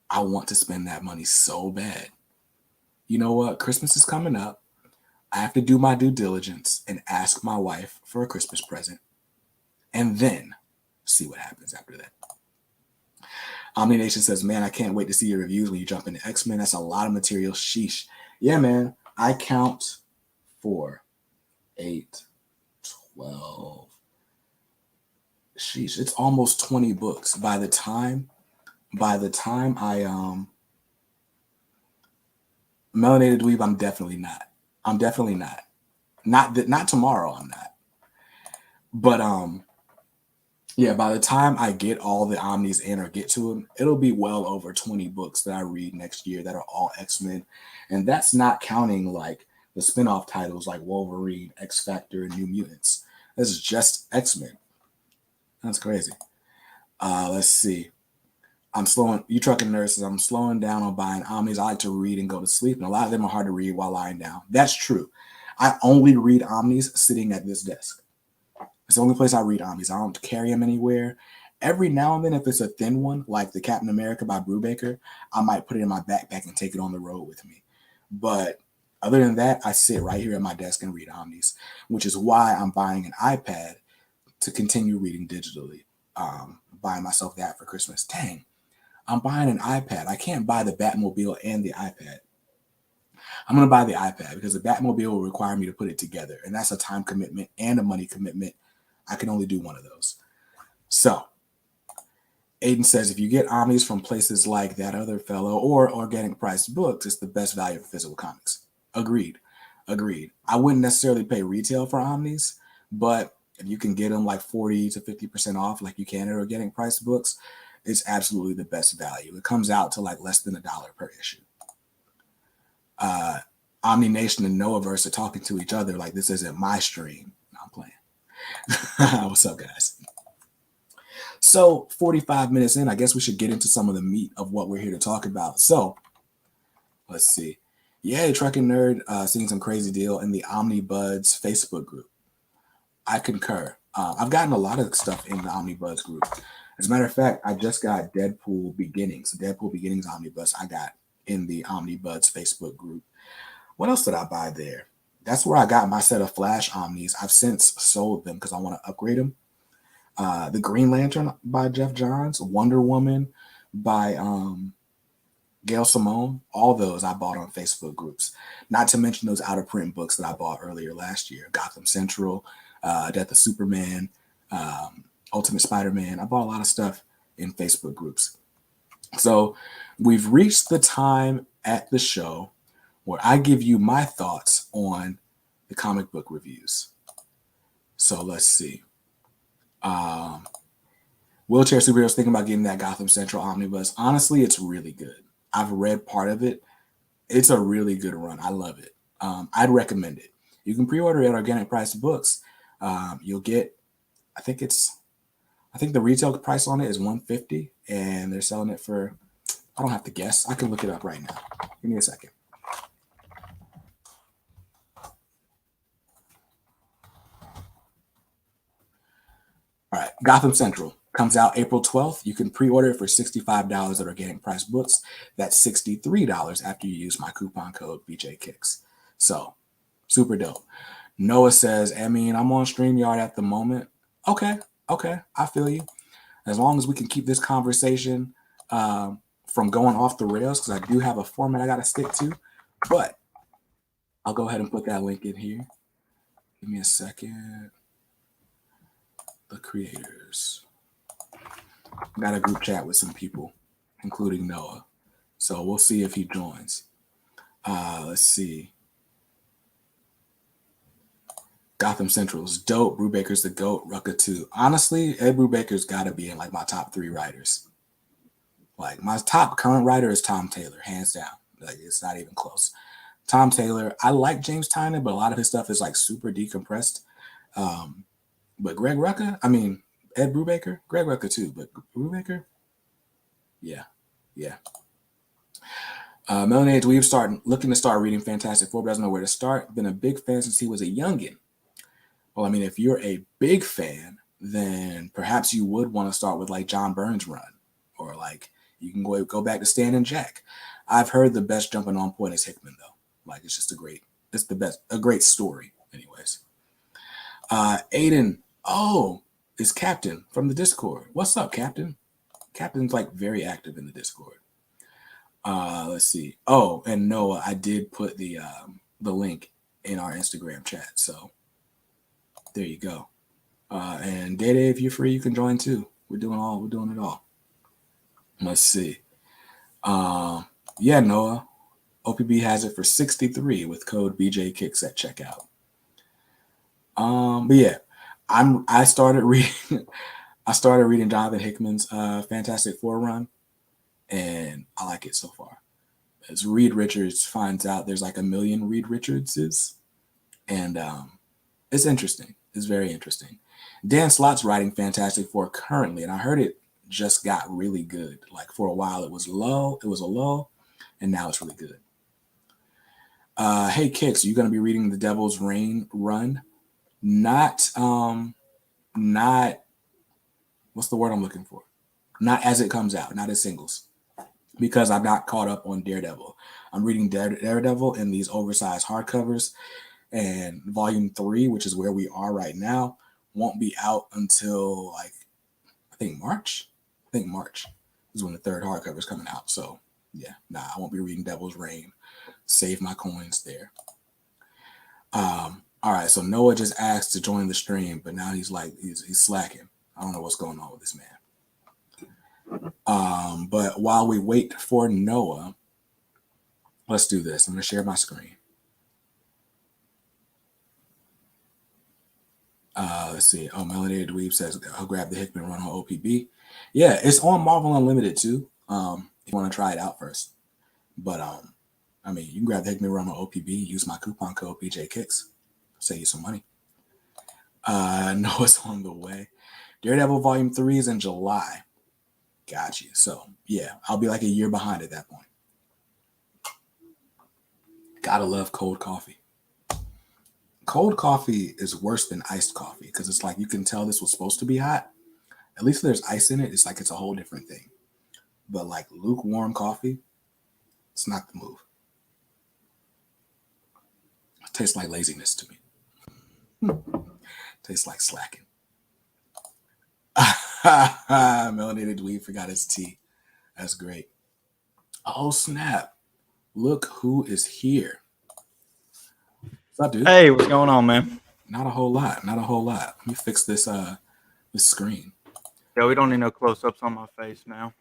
I want to spend that money so bad. You know what? Christmas is coming up. I have to do my due diligence and ask my wife for a Christmas present, and then see what happens after that. Omni Nation says, man, I can't wait to see your reviews when you jump into X-Men. That's a lot of material. Sheesh. Yeah, man. I count 4, 8, 12. Sheesh. It's almost 20 books. By the time I Melanated Dweeb, I'm definitely not. Not tomorrow, I'm not. But yeah, by the time I get all the Omnis in or get to them, it'll be well over 20 books that I read next year that are all X-Men. And that's not counting like the spinoff titles like Wolverine, X Factor, and New Mutants. This is just X-Men. That's crazy. Let's see. I'm slowing, you trucking nurses, I'm slowing down on buying Omnis. I like to read and go to sleep, and a lot of them are hard to read while lying down. That's true. I only read Omnis sitting at this desk. It's the only place I read Omnis. I don't carry them anywhere. Every now and then, if it's a thin one, like the Captain America by Brubaker, I might put it in my backpack and take it on the road with me. But other than that, I sit right here at my desk and read Omnis, which is why I'm buying an iPad to continue reading digitally. Buying myself that for Christmas. Dang. I'm buying an iPad. I can't buy the Batmobile and the iPad. I'm going to buy the iPad because the Batmobile will require me to put it together. And that's a time commitment and a money commitment. I can only do one of those. So, Aiden says, if you get Omnis from places like that other fellow or organic priced books, it's the best value for physical comics. Agreed. I wouldn't necessarily pay retail for Omnis, but if you can get them like 40 to 50% off like you can at organic priced books, it's absolutely the best value. It comes out to like less than $1 per issue. Omni Nation and Noahverse are talking to each other like this isn't my stream. No, I'm playing. What's up, guys? So 45 minutes in, I guess we should get into some of the meat of what we're here to talk about. So let's see. Yay, Trucking Nerd seeing some crazy deal in the Omnibuds Facebook group. I concur. I've gotten a lot of stuff in the Omnibuds group. As a matter of fact, I just got Deadpool Beginnings Omnibus I got in the Omnibuds Facebook group. What else did I buy there? That's where I got my set of Flash Omnis. I've since sold them because I want to upgrade them. The Green Lantern by Jeff Johns, Wonder Woman by Gail Simone, all those I bought on Facebook groups. Not to mention those out-of-print books that I bought earlier last year. Gotham Central, Death of Superman, Ultimate Spider-Man. I bought a lot of stuff in Facebook groups. So we've reached the time at the show where I give you my thoughts on the comic book reviews. So let's see. Wheelchair Superheroes thinking about getting that Gotham Central Omnibus. Honestly, it's really good. I've read part of it. It's a really good run. I love it. I'd recommend it. You can pre-order it at Organic Price Books. You'll get, I think the retail price on it is $150, and they're selling it for, I don't have to guess. I can look it up right now. Give me a second. All right, Gotham Central comes out April 12th. You can pre-order it for $65 at Organic Price Books. That's $63 after you use my coupon code BJKicks. So, super dope. Noah says, I mean, I'm on StreamYard at the moment. Okay, I feel you. As long as we can keep this conversation from going off the rails, because I do have a format I got to stick to. But I'll go ahead and put that link in here. Give me a second. The creators. I got a group chat with some people, including Noah. So we'll see if he joins. Let's see. Gotham Central is dope. Brubaker's the GOAT. Rucka 2. Honestly, Ed Brubaker's got to be in like my top 3 writers. Like my top current writer is Tom Taylor, hands down. Like it's not even close. Tom Taylor. I like James Tynion, but a lot of his stuff is like super decompressed. But Greg Rucka, I mean, Ed Brubaker, Greg Rucka too, but Brubaker, yeah. Melanated Dweeb looking to start reading Fantastic Four, but doesn't know where to start. Been a big fan since he was a youngin'. Well, I mean, if you're a big fan, then perhaps you would want to start with like John Byrne's run, or like you can go back to Stan and Jack. I've heard the best jumping on point is Hickman though. Like it's just a great story, anyways. Aiden, is Captain from the Discord. What's up, Captain? Captain's like very active in the Discord. Let's see. Oh, and Noah, I did put the link in our Instagram chat. So there you go. And Dede, if you're free, you can join too. We're doing it all. Let's see. Yeah, Noah. OPB has it for $63 with code BJKicks at checkout. But yeah, I started reading Jonathan Hickman's Fantastic Four run, and I like it so far. As Reed Richards finds out there's like a million Reed Richardses, and it's interesting. It's very interesting. Dan Slott's writing Fantastic Four currently, and I heard it just got really good. Like for a while it was a lull, and now it's really good. Hey Kicks, are you going to be reading the Devil's Reign run? Not what's the word I'm looking for? Not as it comes out, not as singles, because I'm not caught up on Daredevil. I'm reading Daredevil in these oversized hardcovers, and volume 3, which is where we are right now, won't be out until like I think March is when the third hardcover is coming out. So yeah, I won't be reading Devil's Reign. Save my coins there. All right, so Noah just asked to join the stream, but now he's slacking. I don't know what's going on with this man. But while we wait for Noah, let's do this. I'm going to share my screen. Let's see. Oh, Melanated Dweeb says I'll grab the Hickman run on OPB. Yeah, it's on Marvel Unlimited too. If you want to try it out first. But I mean, you can grab the Hickman run on OPB. Use my coupon code BJKicks. Save you some money. Noah's on the way. Daredevil Volume 3 is in July. Got you. So yeah, I'll be like a year behind at that point. Gotta love cold coffee. Cold coffee is worse than iced coffee because it's like you can tell this was supposed to be hot. At least there's ice in it. It's like it's a whole different thing. But like lukewarm coffee, it's not the move. It tastes like laziness to me. Tastes like slacking. Melanated Dweeb forgot his tea. That's great. Oh, snap. Look who is here. What's up, dude? Hey, what's going on, man? Not a whole lot. Let me fix this screen. Yeah, we don't need no close-ups on my face now.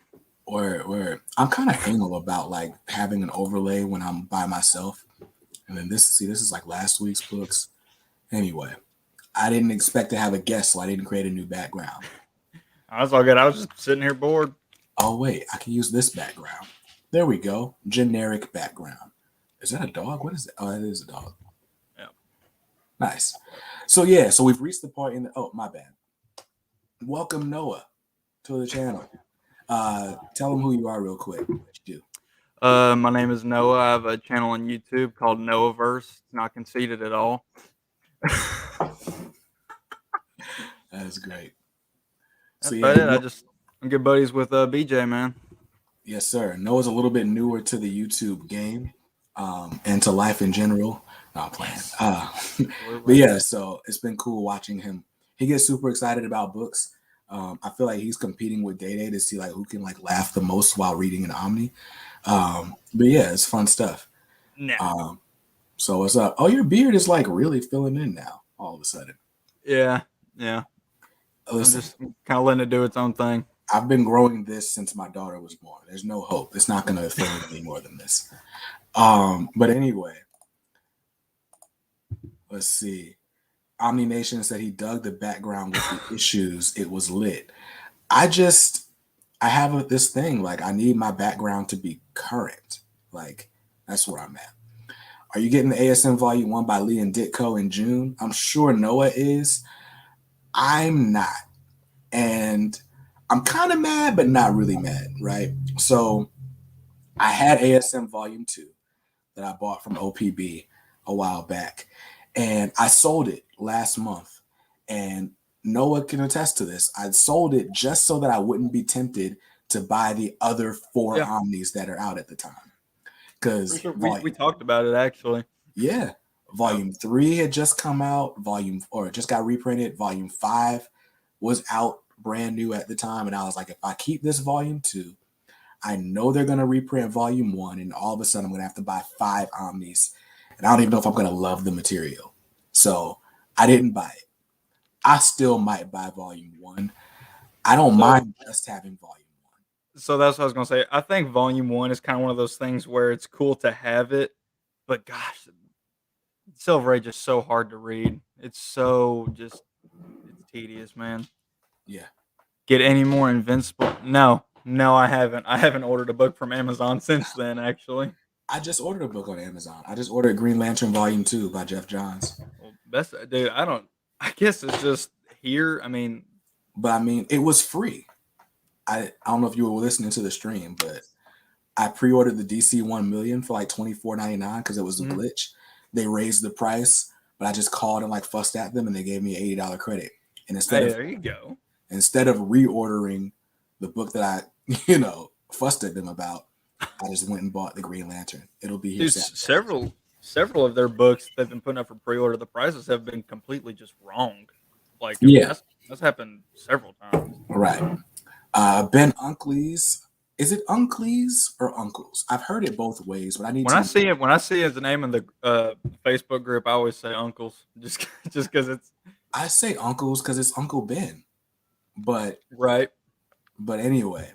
Or I'm kind of anal about like having an overlay when I'm by myself. And then this is like last week's books. Anyway, I didn't expect to have a guest, so I didn't create a new background. I was all good. I was just sitting here bored. Oh, wait, I can use this background. There we go. Generic background. Is that a dog? What is it? Oh, it is a dog. Yeah. Nice. So yeah, so we've reached the point in the, oh, my bad. Welcome Noah to the channel. Tell them who you are real quick. What you do. My name is Noah. I have a channel on YouTube called Noahverse. It's not conceited at all. That's great. That's about it. I'm good buddies with BJ, man. Yes, sir. Noah's a little bit newer to the YouTube game, and to life in general. No, I'm playing. But yeah, so it's been cool watching him. He gets super excited about books. I feel like he's competing with Day Day to see like who can like laugh the most while reading an Omni. But yeah, it's fun stuff. Nah. So what's up? Oh, your beard is like really filling in now. All of a sudden. Yeah. Listen, I'm just kind of letting it do its own thing. I've been growing this since my daughter was born. There's no hope. It's not going to fill in any more than this. But anyway, let's see. Omni Nation said he dug the background with the issues. It was lit. I have this thing like I need my background to be current. Like that's where I'm at. Are you getting the ASM Volume 1 by Lee and Ditko in June? I'm sure Noah is. I'm not. And I'm kind of mad, but not really mad, right? So I had ASM Volume 2 that I bought from OPB a while back, and I sold it last month. And Noah can attest to this. I sold it just so that I wouldn't be tempted to buy the other 4 Omnis that are out at the time. Because sure we talked about it actually. Yeah. Volume 3 had just come out. It just got reprinted. Volume 5 was out brand new at the time. And I was like, if I keep this Volume 2, I know they're going to reprint Volume 1. And all of a sudden, I'm going to have to buy 5 Omnis. And I don't even know if I'm going to love the material. So I didn't buy it. I still might buy Volume 1. I don't mind just having Volume 1. So that's what I was going to say. I think Volume 1 is kind of one of those things where it's cool to have it. But gosh, Silver Age is so hard to read. It's tedious, man. Yeah. Get any more Invincible? No, I haven't. I haven't ordered a book from Amazon since then, actually. I just ordered a book on Amazon. I just ordered Green Lantern Volume 2 by Jeff Johns. Well, dude, I guess it's just here. But it was free. I don't know if you were listening to the stream, but I pre-ordered the DC 1 million for like $24.99 because it was a glitch. They raised the price, but I just called and like fussed at them, and they gave me an $80 credit. And there you go. Instead of reordering the book that I, fussed at them about, I just went and bought the Green Lantern. It'll be here. Dude, several of their books they've been putting up for pre-order. The prices have been completely just wrong. Like, that's happened several times. Right. Ben Uncle's. Is it Uncle's or Uncles? I've heard it both ways, but when I see it, the name in the Facebook group, I always say Uncles, just because it's. I say Uncles because it's Uncle Ben, but right. But anyway,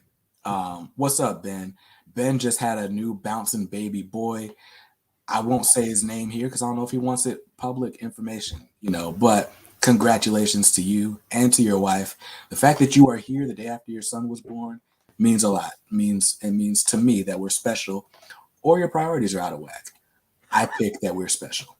what's up, Ben? Ben just had a new bouncing baby boy. I won't say his name here because I don't know if he wants it public information, but congratulations to you and to your wife. The fact that you are here the day after your son was born means a lot. It means to me that we're special, or your priorities are out of whack. I pick that we're special.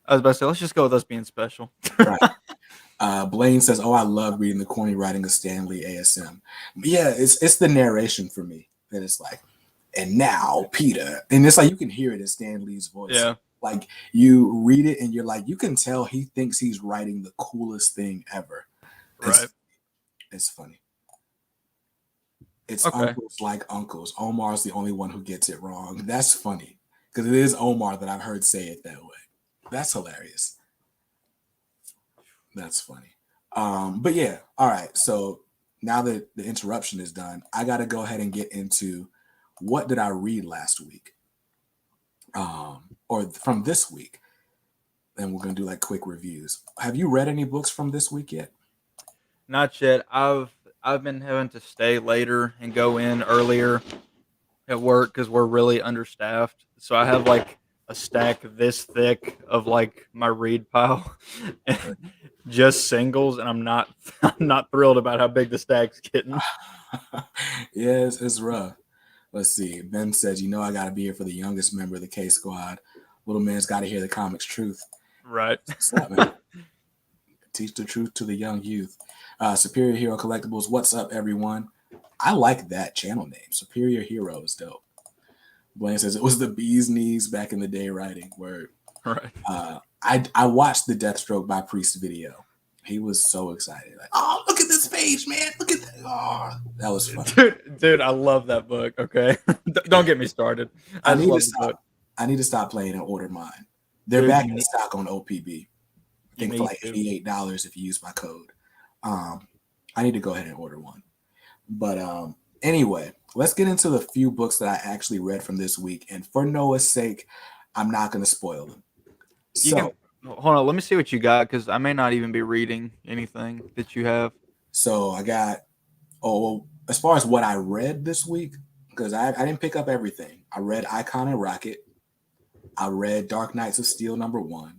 I was about to say, let's just go with us being special. Right. Blaine says, "Oh, I love reading the corny writing of Stan Lee ASM." Yeah, it's the narration for me that it's like, and now Peter, and it's like you can hear it in Stan Lee's voice. Yeah. Like you read it and you're like, you can tell he thinks he's writing the coolest thing ever. Right. It's funny. It's Uncles like Uncles. Omar's the only one who gets it wrong. That's funny because it is Omar that I've heard say it that way. That's hilarious. That's funny. But yeah, all right. So now that the interruption is done, I got to go ahead and get into what did I read last week, or from this week. And we're gonna do like quick reviews. Have you read any books from this week yet? Not yet. I've been having to stay later and go in earlier at work because we're really understaffed. So I have like a stack this thick of like my read pile, just singles, and I'm not thrilled about how big the stack's getting. Yes, it's rough. Let's see. Ben says, I got to be here for the youngest member of the K Squad. Little man's got to hear the comics truth. Right. What's up, man? Teach the truth to the young youth. Superior Hero Collectibles. What's up, everyone? I like that channel name. Superior Hero is dope. Blaine says it was the bee's knees back in the day writing. Word. Right. I watched the Deathstroke by Priest video. He was so excited. Like, oh, look at this page, man. Look at that. Oh, that was fun. Dude, I love that book. Okay. Don't get me started. I just love the book. I need to stop playing and order mine. They're back in stock on OPB. I think for like $88 if you use my code. I need to go ahead and order one. But anyway, let's get into the few books that I actually read from this week. And for Noah's sake, I'm not going to spoil them. Hold on, let me see what you got, because I may not even be reading anything that you have. So I got, as far as what I read this week, because I didn't pick up everything. I read Icon and Rocket. I read Dark Knights of Steel #1.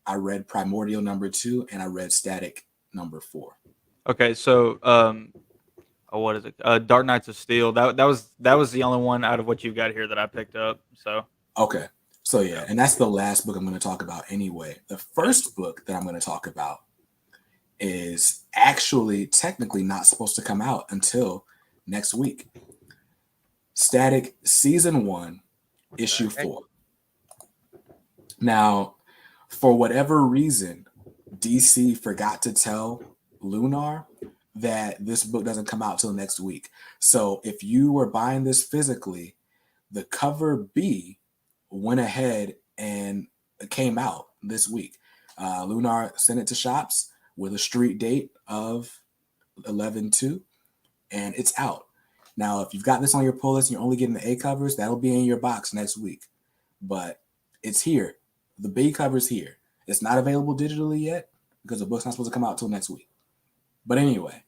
I read Primordial #2, and I read Static #4. Okay, so what is it? Dark Knights of Steel. That was the only one out of what you've got here that I picked up. So okay. So yeah, and that's the last book I'm going to talk about anyway. The first book that I'm going to talk about is actually technically not supposed to come out until next week. Static Season 1, Issue 4. Now, for whatever reason, DC forgot to tell Lunar that this book doesn't come out till next week. So if you were buying this physically, the cover B went ahead and came out this week. Lunar sent it to shops with a street date of 11/2, and it's out. Now, if you've got this on your pull list and you're only getting the A covers, that'll be in your box next week. But it's here. The B cover's here. It's not available digitally yet because the book's not supposed to come out till next week. But anyway,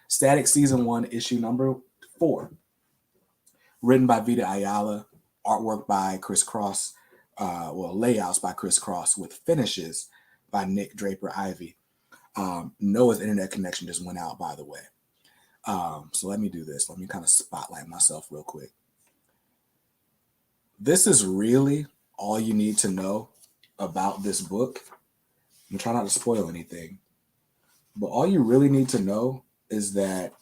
Static Season 1, Issue #4. Written by Vita Ayala. Artwork by Chris Cross, layouts by Chris Cross with finishes by Nick Draper Ivy. Noah's internet connection just went out, by the way. So let me do this. Let me kind of spotlight myself real quick. This is really all you need to know about this book. I'm trying not to spoil anything, but all you really need to know is that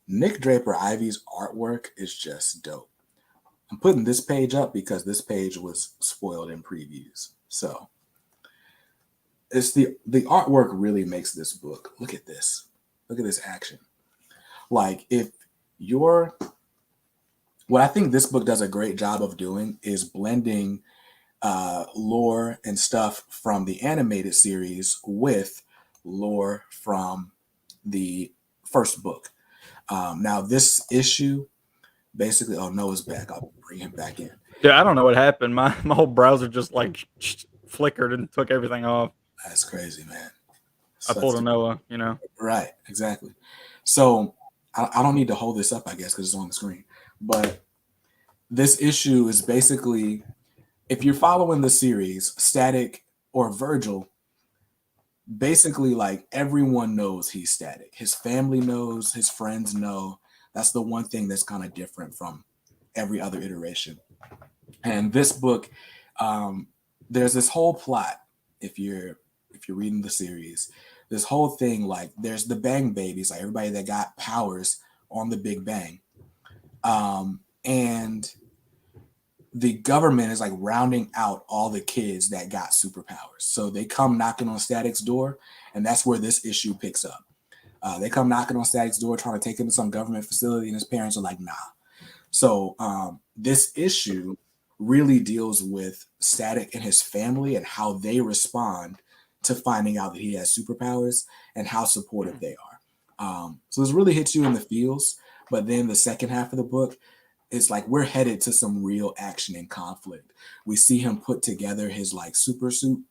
Nick Draper Ivy's artwork is just dope. I'm putting this page up because this page was spoiled in previews. So it's the artwork really makes this book. Look at this. Look at this action. Like what I think this book does a great job of doing is blending lore and stuff from the animated series with lore from the first book. Now this issue, basically, Noah's back. I'll bring him back in. Yeah, I don't know what happened. My whole browser just like flickered and took everything off. That's crazy, man. I pulled a Noah, Right, exactly. So I don't need to hold this up, I guess, because it's on the screen. But this issue is basically, if you're following the series, Static or Virgil, basically like everyone knows he's Static. His family knows, his friends know. That's the one thing that's kind of different from every other iteration. And this book, there's this whole plot. If you're reading the series, this whole thing, like there's the Bang Babies, like everybody that got powers on the Big Bang, and the government is like rounding out all the kids that got superpowers. So they come knocking on Static's door, and that's where this issue picks up. They come knocking on Static's door, trying to take him to some government facility, and his parents are like, nah. So this issue really deals with Static and his family and how they respond to finding out that he has superpowers and how supportive they are. So this really hits you in the feels. But then the second half of the book, it's like we're headed to some real action and conflict. We see him put together his like super suit.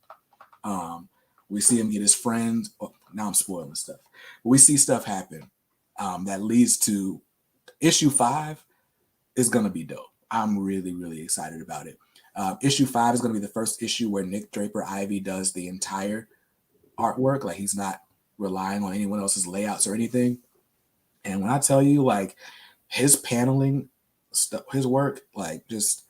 We see him get his friends. Oh, now I'm spoiling stuff. We see stuff happen that leads to issue 5 is going to be dope. I'm really, really excited about it. Issue 5 is going to be the first issue where Nick Draper Ivy does the entire artwork. Like he's not relying on anyone else's layouts or anything. And when I tell you, like his paneling stuff, his work, like just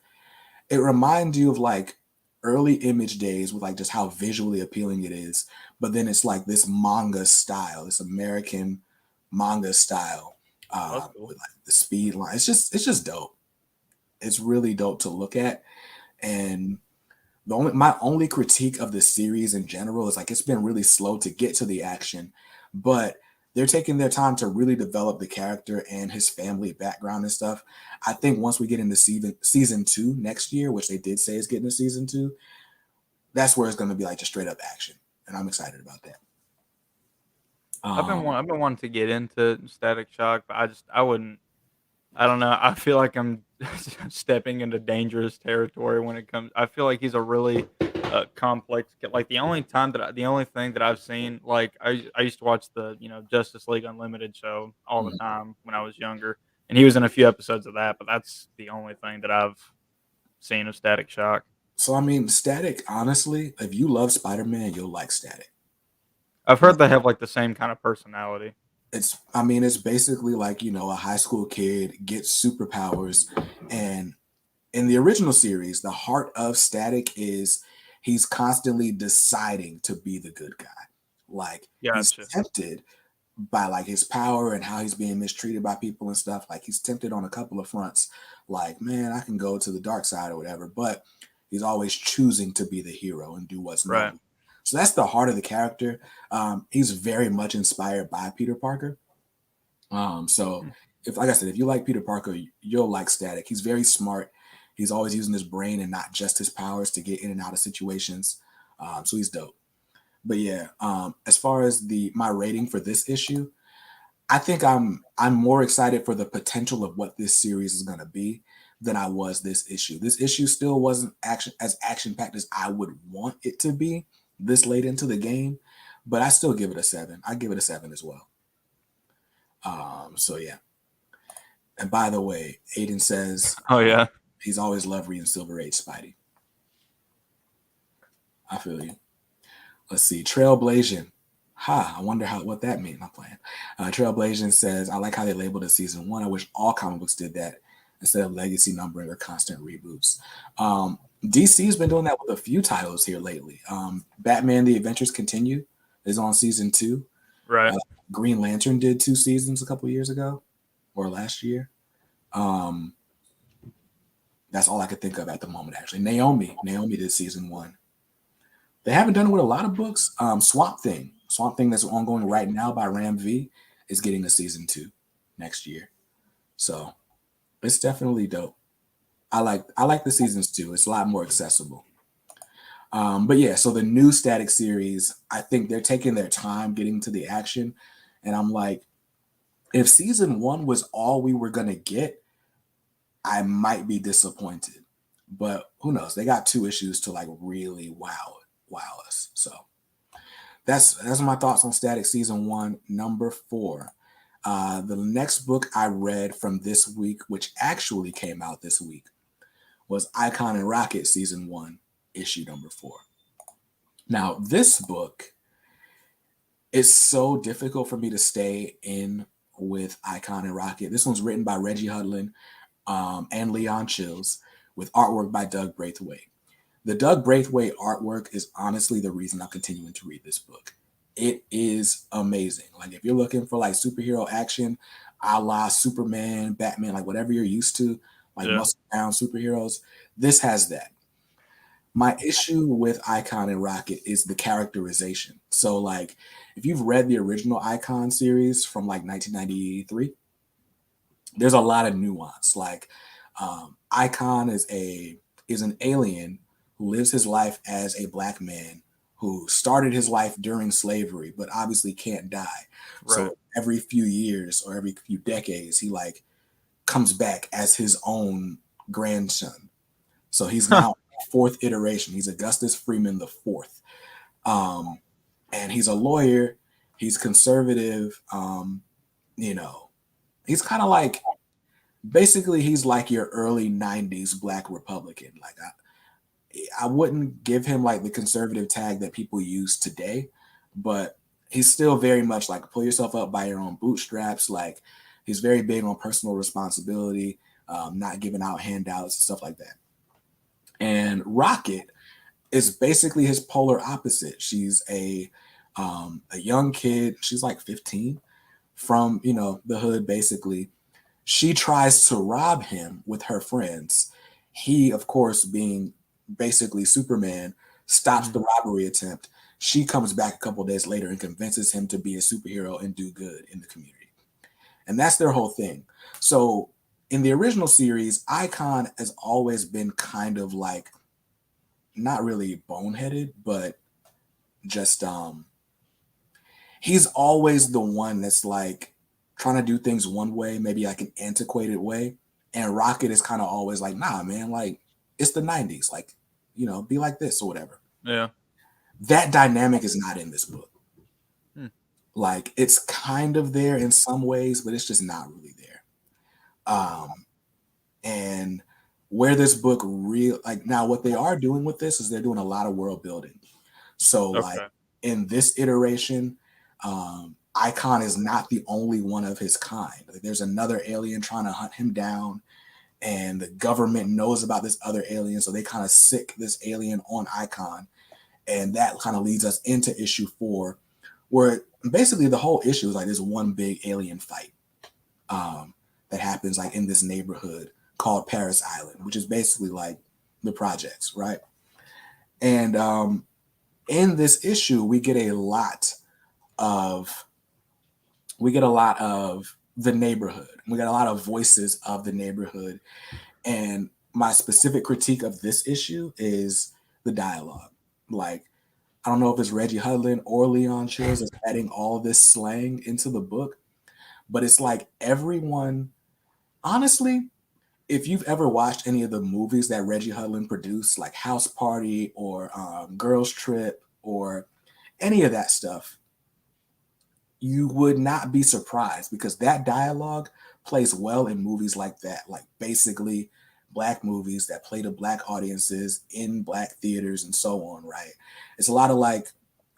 it reminds you of like early Image days with like just how visually appealing it is. But then it's like this manga style, this American manga style, Oh, that's cool. with like the speed line. It's just dope. It's really dope to look at. And my only critique of the series in general is like it's been really slow to get to the action, but they're taking their time to really develop the character and his family background and stuff. I think once we get into season two next year, which they did say is getting a season two, that's where it's going to be like just straight up action, and I'm excited about that. I've been wanting to get into Static Shock, but I wouldn't. I don't know. I feel like I'm stepping into dangerous territory when it comes. I feel like he's a really complex. Like the only thing that I've seen, like I used to watch the Justice League Unlimited show all the Mhm. time when I was younger, and he was in a few episodes of that. But that's the only thing that I've seen of Static Shock. So I mean, Static. Honestly, if you love Spider-Man, you'll like Static. I've Like heard they have like the same kind of personality. I mean, it's basically like a high school kid gets superpowers, and in the original series, the heart of Static is he's constantly deciding to be the good guy. Like he's Gotcha. tempted by like his power and how he's being mistreated by people and stuff. Like he's tempted on a couple of fronts. Like, man, I can go to the dark side or whatever, but he's always choosing to be the hero and do what's Right. noble. So that's the heart of the character. He's very much inspired by Peter Parker. So if, like I said, if you like Peter Parker, you'll like Static. He's very smart. He's always using his brain and not just his powers to get in and out of situations. So he's dope. But yeah, as far as my rating for this issue, I think I'm more excited for the potential of what this series is gonna be than I was this issue. This issue still wasn't action packed as I would want it to be this late into the game, but I still give it a 7. I give it a 7 as well. So yeah. And by the way, Aiden says Oh yeah. he's always loved reading Silver Age Spidey. I feel you. Let's see. Trailblazing. Ha, I wonder what that means. I'm playing. Trailblazing says, I like how they labeled it season one. I wish all comic books did that instead of legacy numbering or constant reboots. DC's been doing that with a few titles here lately. Batman The Adventures Continue is on season 2. Right. Green Lantern did 2 seasons a couple years ago or last year. That's all I could think of at the moment, actually. Naomi did season 1. They haven't done it with a lot of books. Swamp Thing that's ongoing right now by Ram V is getting a season 2 next year. So it's definitely dope. I like the seasons too. It's a lot more accessible. But yeah, so the new Static series, I think they're taking their time getting to the action, and I'm like, if season 1 was all we were gonna get, I might be disappointed. But who knows? They got 2 issues to like really wow us. So that's my thoughts on Static season 1, number 4. The next book I read from this week, which actually came out this week, was Icon and Rocket season 1, issue number 4. Now, this book is so difficult for me to stay in with Icon and Rocket. This one's written by Reggie Hudlin and Leon Chills with artwork by Doug Braithwaite. The Doug Braithwaite artwork is honestly the reason I'm continuing to read this book. It is amazing. Like if you're looking for like superhero action, a la Superman, Batman, like whatever you're used to, like Yeah. muscle bound superheroes, this has that. My issue with Icon and Rocket is the characterization. So like if you've read the original Icon series from like 1993, there's a lot of nuance. Like Icon is an alien who lives his life as a black man who started his life during slavery, but obviously can't die. Right. So every few years or every few decades, he like comes back as his own grandson. So he's now fourth iteration. He's Augustus Freeman the fourth, and he's a lawyer. He's conservative. You know, he's kind of like basically he's like your early '90s Black Republican. Like I wouldn't give him like the conservative tag that people use today, but he's still very much like pull yourself up by your own bootstraps. Like he's very big on personal responsibility, not giving out handouts, stuff like that. And Rocket is basically his polar opposite. She's a young kid. She's like 15 from the hood basically. She tries to rob him with her friends. He, of course, being basically Superman, stops the robbery attempt. She comes back a couple days later and convinces him to be a superhero and do good in the community. And that's their whole thing. So in the original series, Icon has always been kind of like not really boneheaded, but just he's always the one that's like trying to do things one way, maybe like an antiquated way. And Rocket is kind of always like, nah, man, like it's the 90s, like, be like this or whatever. Yeah. That dynamic is not in this book. Hmm. Like it's kind of there in some ways, but it's just not really there. And where this book real like now what they are doing with this is they're doing a lot of world building. So like Okay. in this iteration, Icon is not the only one of his kind. Like, there's another alien trying to hunt him down, and the government knows about this other alien, so they kind of sick this alien on Icon, and that kind of leads us into issue 4, where basically the whole issue is like this one big alien fight that happens like in this neighborhood called Paris Island, which is basically like the projects, right? And in this issue, we get a lot of the neighborhood. We got a lot of voices of the neighborhood. And my specific critique of this issue is the dialogue. Like, I don't know if it's Reggie Hudlin or Leon Chills that's adding all of this slang into the book, but it's like everyone, honestly, if you've ever watched any of the movies that Reggie Hudlin produced, like House Party or Girls Trip or any of that stuff, you would not be surprised because that dialogue plays well in movies like that, like basically black movies that play to black audiences in black theaters and so on, right? It's a lot of like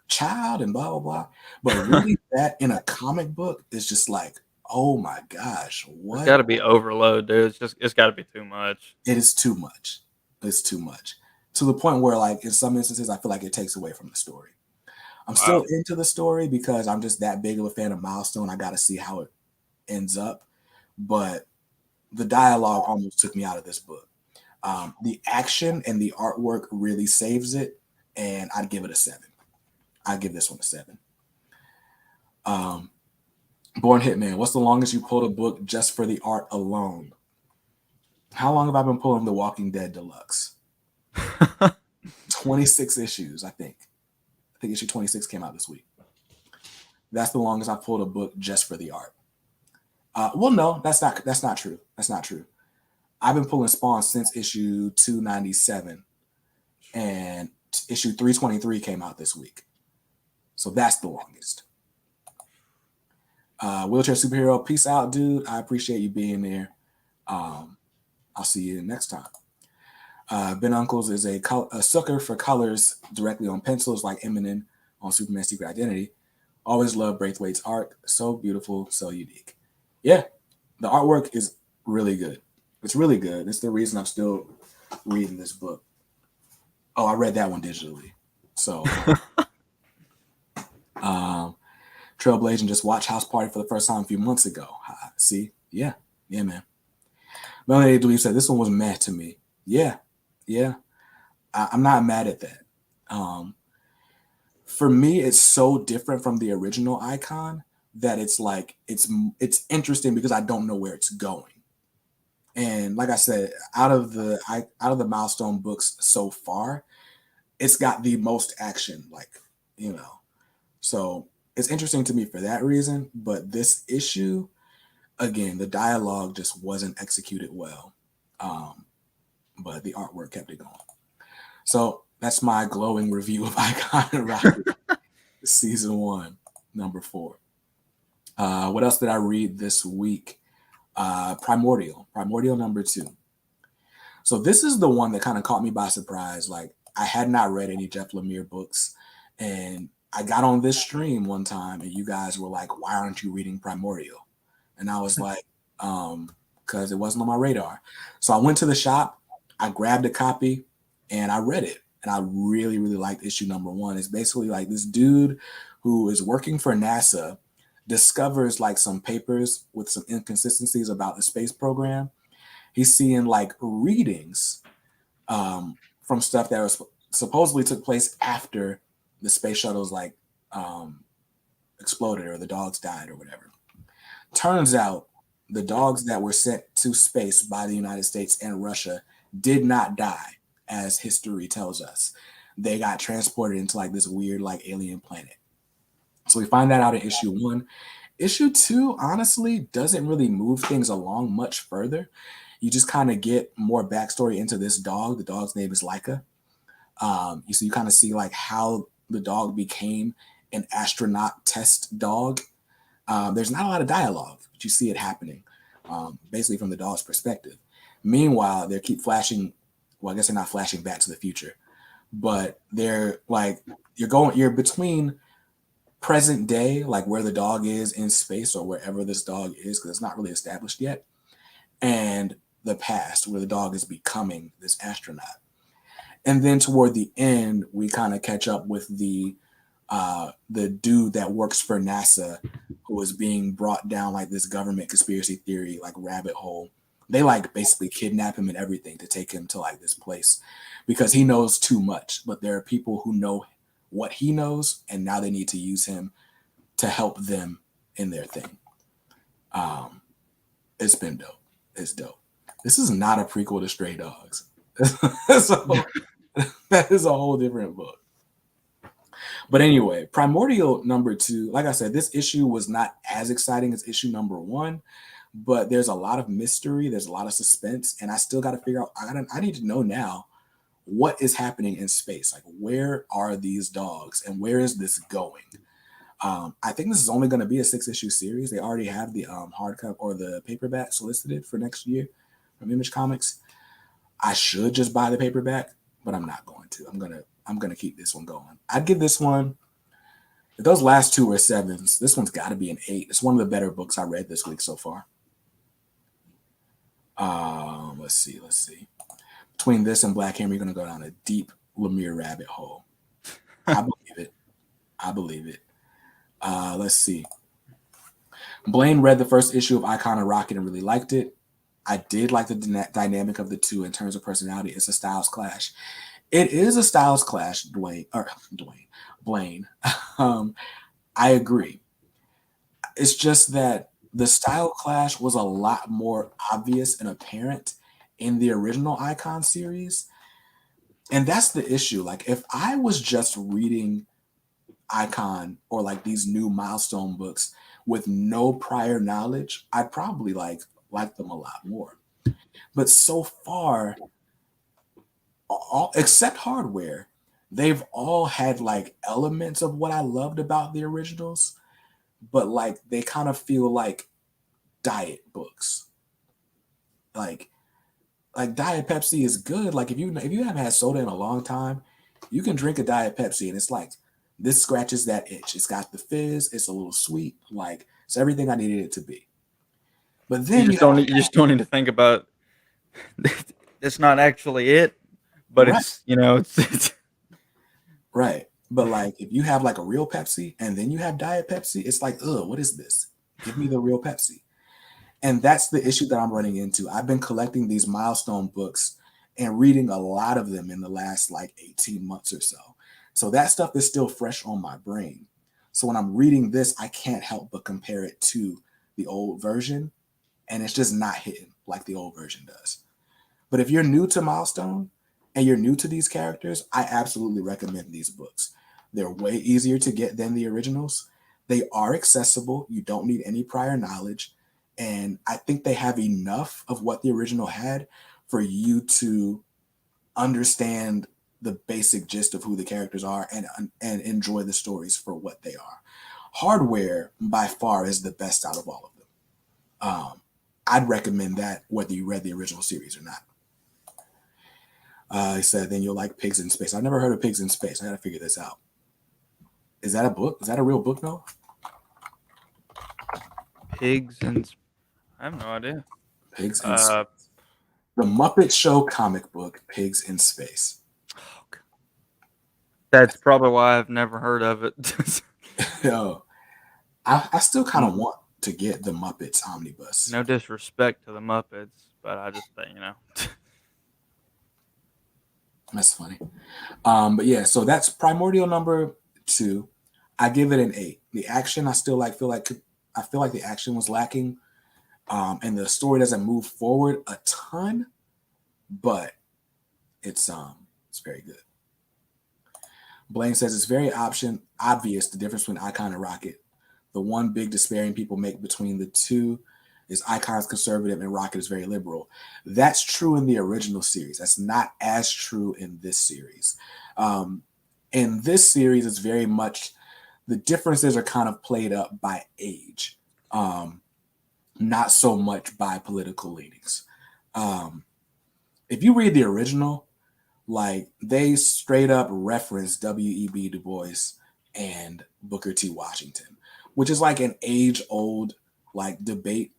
child and blah blah blah. But reading that in a comic book is just like, oh my gosh, It's what? got to be overload, dude. It's got to be too much. It is too much. It's too much. To the point where like in some instances I feel like it takes away from the story. I'm still Wow. into the story because I'm just that big of a fan of Milestone. I got to see how it ends up. But the dialogue almost took me out of this book. The action and the artwork really saves it, and I'd give it a 7. I'd give this one a 7. Um, Born Hitman, what's the longest you pulled a book just for the art alone? How long have I been pulling The Walking Dead Deluxe? 26 issues, I think. I think issue 26 came out this week. That's the longest I've pulled a book just for the art. Well, no, that's not true. That's not true. I've been pulling Spawn since issue 297, and issue 323 came out this week. So that's the longest. Wheelchair Superhero, peace out, dude. I appreciate you being there. I'll see you next time. Ben Uncles is a sucker for colors directly on pencils, like Eminem on Superman's Secret Identity. Always love Braithwaite's art. So beautiful, so unique. Yeah, the artwork is really good. It's really good. It's the reason I'm still reading this book. Oh, I read that one digitally. So, Trailblazing just watched House Party for the first time a few months ago. See? Yeah, man. Melanie Dweeb said this one was meh to me. Yeah. I'm not mad at that. For me, it's so different from the original Icon that it's like it's interesting because I don't know where it's going. And like I said, out of the Milestone books so far, it's got the most action, So it's interesting to me for that reason. But this issue, again, the dialogue just wasn't executed well. But the artwork kept it going. So that's my glowing review of Icon Rocket season 1, number 4. What else did I read this week? Primordial number 2. So this is the one that kind of caught me by surprise. Like I had not read any Jeff Lemire books, and I got on this stream one time, and you guys were like, "Why aren't you reading Primordial?" And I was like, because it wasn't on my radar. So I went to the shop, I grabbed a copy, and I read it. And I really, really liked issue number one. It's basically like this dude who is working for NASA discovers like some papers with some inconsistencies about the space program. He's seeing like readings from stuff that was supposedly took place after the space shuttles like um, exploded or the dogs died or whatever. Turns out the dogs that were sent to space by the United States and Russia did not die, as history tells us. They got transported into like this weird like alien planet. So we find that out in issue one. Issue two, honestly, doesn't really move things along much further. You just kind of get more backstory into this dog. The dog's name is Laika. You kind of see like how the dog became an astronaut test dog. There's not a lot of dialogue, but you see it happening, basically from the dog's perspective. Meanwhile, they keep flashing. Well, I guess they're not flashing back to the future, but they're like you're between present day, like where the dog is in space or wherever this dog is, because it's not really established yet, and the past, where the dog is becoming this astronaut. And then toward the end, we kind of catch up with the dude that works for NASA, who is being brought down like this government conspiracy theory like rabbit hole. They like basically kidnap him and everything to take him to like this place because he knows too much. But there are people who know what he knows, and now they need to use him to help them in their thing. Um, it's been dope. It's dope. This is not a prequel to Stray Dogs. So that is a whole different book. But anyway, Primordial number two, like I said, this issue was not as exciting as issue number one, but there's a lot of mystery, there's a lot of suspense, and I still got to figure out. I need to know now what is happening in space. Like, where are these dogs, and where is this going? I think this is only going to be a 6-issue series. They already have the hardcover or the paperback solicited for next year from Image Comics. I should just buy the paperback, but I'm not going to. I'm gonna keep this one going. I'd give this one. If those last two were sevens, this one's got to be an 8. It's one of the better books I read this week so far. Let's see. Between this and Black Hammer, you're gonna go down a deep Lemire rabbit hole. I believe it. Let's see. Blaine read the first issue of Icon and Rocket and really liked it. I did like the dynamic of the two in terms of personality. It's a styles clash. It is a styles clash, Blaine. I agree. It's just that the style clash was a lot more obvious and apparent in the original Icon series. And that's the issue. Like, if I was just reading Icon or like these new milestone books with no prior knowledge, I'd probably like them a lot more. But so far, all except Hardware, they've all had like elements of what I loved about the originals, but like they kind of feel like diet books. Like Diet Pepsi is good. Like if you haven't had soda in a long time, you can drink a Diet Pepsi and it's like this scratches that itch. It's got the fizz, it's a little sweet, like it's everything I needed it to be. But then you just don't need to think about it's not actually it, but right. it's Right. But like if you have like a real Pepsi and then you have Diet Pepsi, it's like, ugh, what is this? Give me the real Pepsi. And that's the issue that I'm running into. I've been collecting these milestone books and reading a lot of them in the last like 18 months or so. So that stuff is still fresh on my brain. So when I'm reading this, I can't help but compare it to the old version. And it's just not hitting like the old version does. But if you're new to Milestone and you're new to these characters, I absolutely recommend these books. They're way easier to get than the originals. They are accessible. You don't need any prior knowledge. And I think they have enough of what the original had for you to understand the basic gist of who the characters are and enjoy the stories for what they are. Hardware, by far, is the best out of all of them. I'd recommend that whether you read the original series or not. He said, then you'll like Pigs in Space. I've never heard of Pigs in Space. I got to figure this out. Is that a book? Is that a real book, though? pigs and I have no idea. Pigs in Space. Uh, The Muppet Show comic book, Pigs in Space. that's probably why I've never heard of it. Yo, I still kind of want to get the Muppets Omnibus. No disrespect to the Muppets, but I just think That's funny. But yeah, so that's Primordial number 2. I give it an 8. The action, I still feel like the action was lacking, and the story doesn't move forward a ton, but it's very good. Blaine says it's very obvious the difference between Icon and Rocket. The one big despairing people make between the two is Icon's conservative and Rocket is very liberal. That's true in the original series. That's not as true in this series. In this series, it's very much the differences are kind of played up by age, not so much by political leanings. If you read the original, like they straight up reference W.E.B. Du Bois and Booker T. Washington, which is like an age-old like debate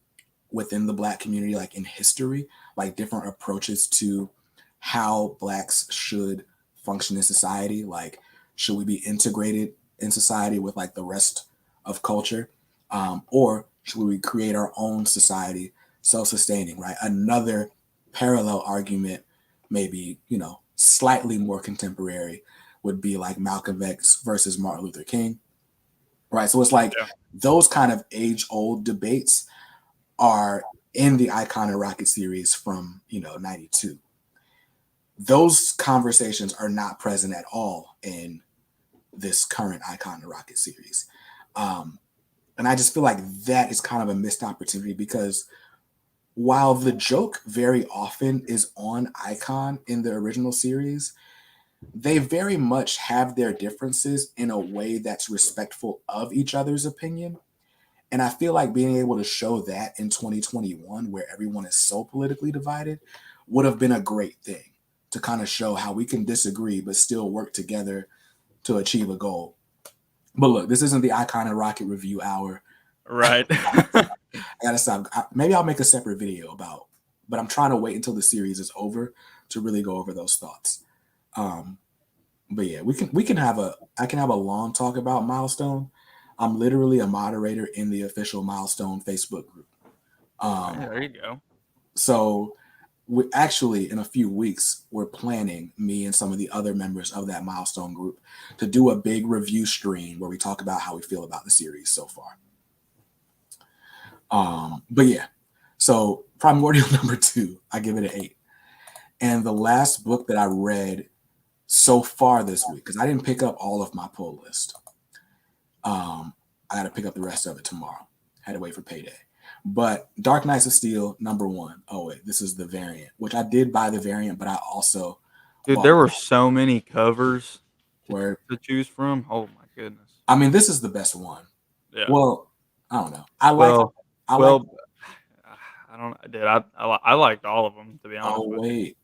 within the Black community, like in history, like different approaches to how Blacks should function in society. Like, should we be integrated in society with like the rest of culture, or should we create our own society, self-sustaining? Right. Another parallel argument, maybe slightly more contemporary, would be like Malcolm X versus Martin Luther King. Right. So it's like those kind of age-old debates are in the Icon and Rocket series from 92. Those conversations are not present at all in this current Icon and Rocket series. And I just feel like that is kind of a missed opportunity, because while the joke very often is on Icon in the original series, they very much have their differences in a way that's respectful of each other's opinion. And I feel like being able to show that in 2021, where everyone is so politically divided, would have been a great thing to kind of show how we can disagree but still work together to achieve a goal. But look, this isn't the Icon and Rocket review hour. right. I gotta stop. Maybe I'll make a separate video but I'm trying to wait until the series is over to really go over those thoughts. But yeah, I can have a long talk about Milestone. I'm literally a moderator in the official Milestone Facebook group. There you go. So we actually, in a few weeks, we're planning, me and some of the other members of that Milestone group, to do a big review stream where we talk about how we feel about the series so far. But yeah, so Primordial number 2, I give it an 8. And the last book that I read so far this week, because I didn't pick up all of my pull list. I got to pick up the rest of it tomorrow. Had to wait for payday. But Dark Knights of Steel number 1. Oh wait, this is the variant, which I did buy the variant, but I also There were so many covers to choose from. Oh my goodness. I mean, this is the best one. Yeah. Well, I don't know. I don't, dude. I liked all of them, to be honest with you. Oh wait,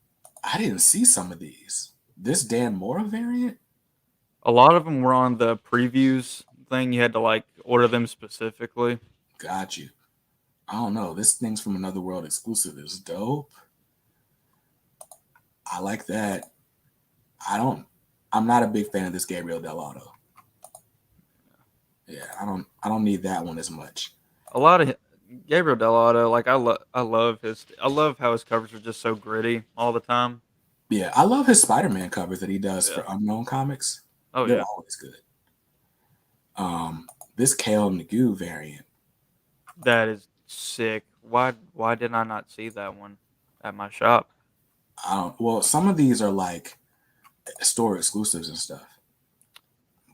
I didn't see some of these. This Dan Mora variant. A lot of them were on the previews thing. You had to like order them specifically. Got you. I don't know. This thing's from Another World exclusive. Is dope. I like that. I'm not a big fan of this Gabriel Dell'Otto. Yeah, I don't need that one as much. A lot of Gabriel Dell'Otto, like I love how his covers are just so gritty all the time. Yeah, I love his Spider-Man covers that he does for Unknown Comics. Oh, they're always good. This Kale Nagu variant. That is sick. Why did I not see that one at my shop? Well, some of these are like store exclusives and stuff.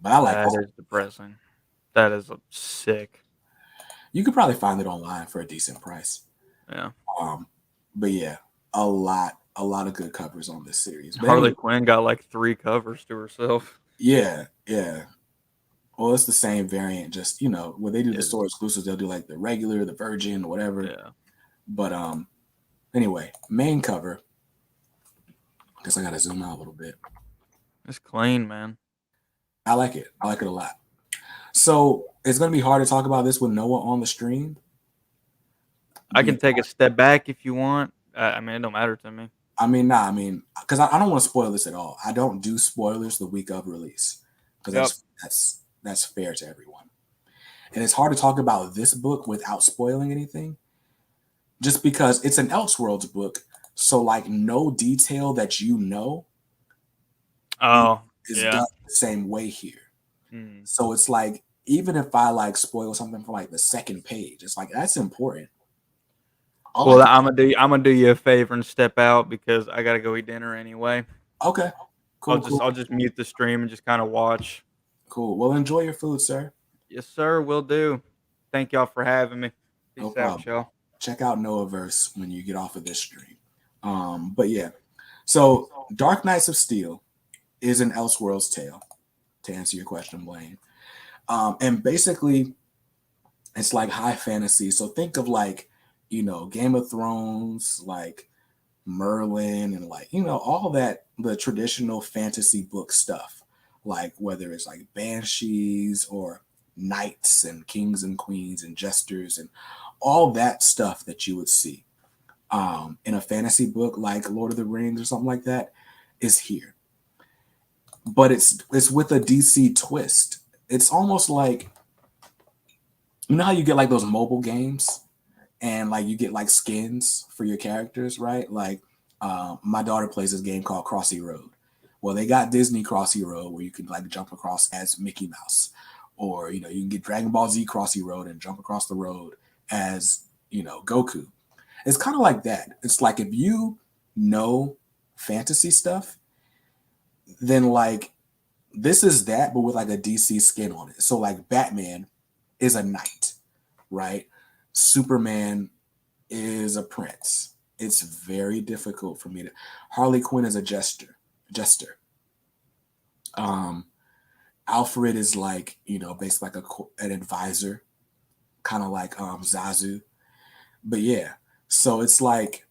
But I like that. Is depressing. That is sick. You could probably find it online for a decent price. Yeah. But yeah, a lot of good covers on this series. Harley Quinn got like 3 covers to herself. Yeah. Well, it's the same variant, just when they do the store exclusives, they'll do like the regular, the Virgin, whatever. Yeah. But anyway, main cover. I guess I gotta zoom out a little bit. It's clean, man. I like it. I like it a lot. So it's gonna be hard to talk about this with Noah on the stream. I can take a step back if you want. I mean, it don't matter to me. Because I don't want to spoil this at all. I don't do spoilers the week of release because Yep. that's fair to everyone. And it's hard to talk about this book without spoiling anything, just because it's an Elseworlds book. So like no detail that you know Oh, is yeah. done the same way here. Mm. So it's like even if I like spoil something from like the second page, it's like that's important. All I Well, can I'm gonna do you a favor and step out because I gotta go eat dinner anyway. Okay. I'll Cool, just cool, I'll just mute the stream and just kind of watch. cool. Well, enjoy your food, sir. Yes, sir. Will do. Thank y'all for having me. No Peace out, problem. y'all. Check out Noahverse when you get off of this stream. But yeah. So Dark Knights of Steel is an Elseworlds tale, to answer your question, Blaine. And basically it's like high fantasy. So think of like, Game of Thrones, like Merlin, and like, all that, the traditional fantasy book stuff, like whether it's like banshees or knights and kings and queens and jesters and all that stuff that you would see in a fantasy book like Lord of the Rings or something like that is here. But it's with a DC twist. It's almost like, how you get like those mobile games and like you get like skins for your characters, right? Like my daughter plays this game called Crossy Road. Well, they got Disney Crossy Road where you can like jump across as Mickey Mouse, or you can get Dragon Ball Z Crossy Road and jump across the road as Goku. It's kind of like that. It's like if you know fantasy stuff, then like this is that, but with like a DC skin on it. So like Batman is a knight, right? Superman is a prince. It's very difficult for me to. Harley Quinn is a jester. Um, Alfred is like basically like an advisor, kind of like Zazu. But yeah, so it's like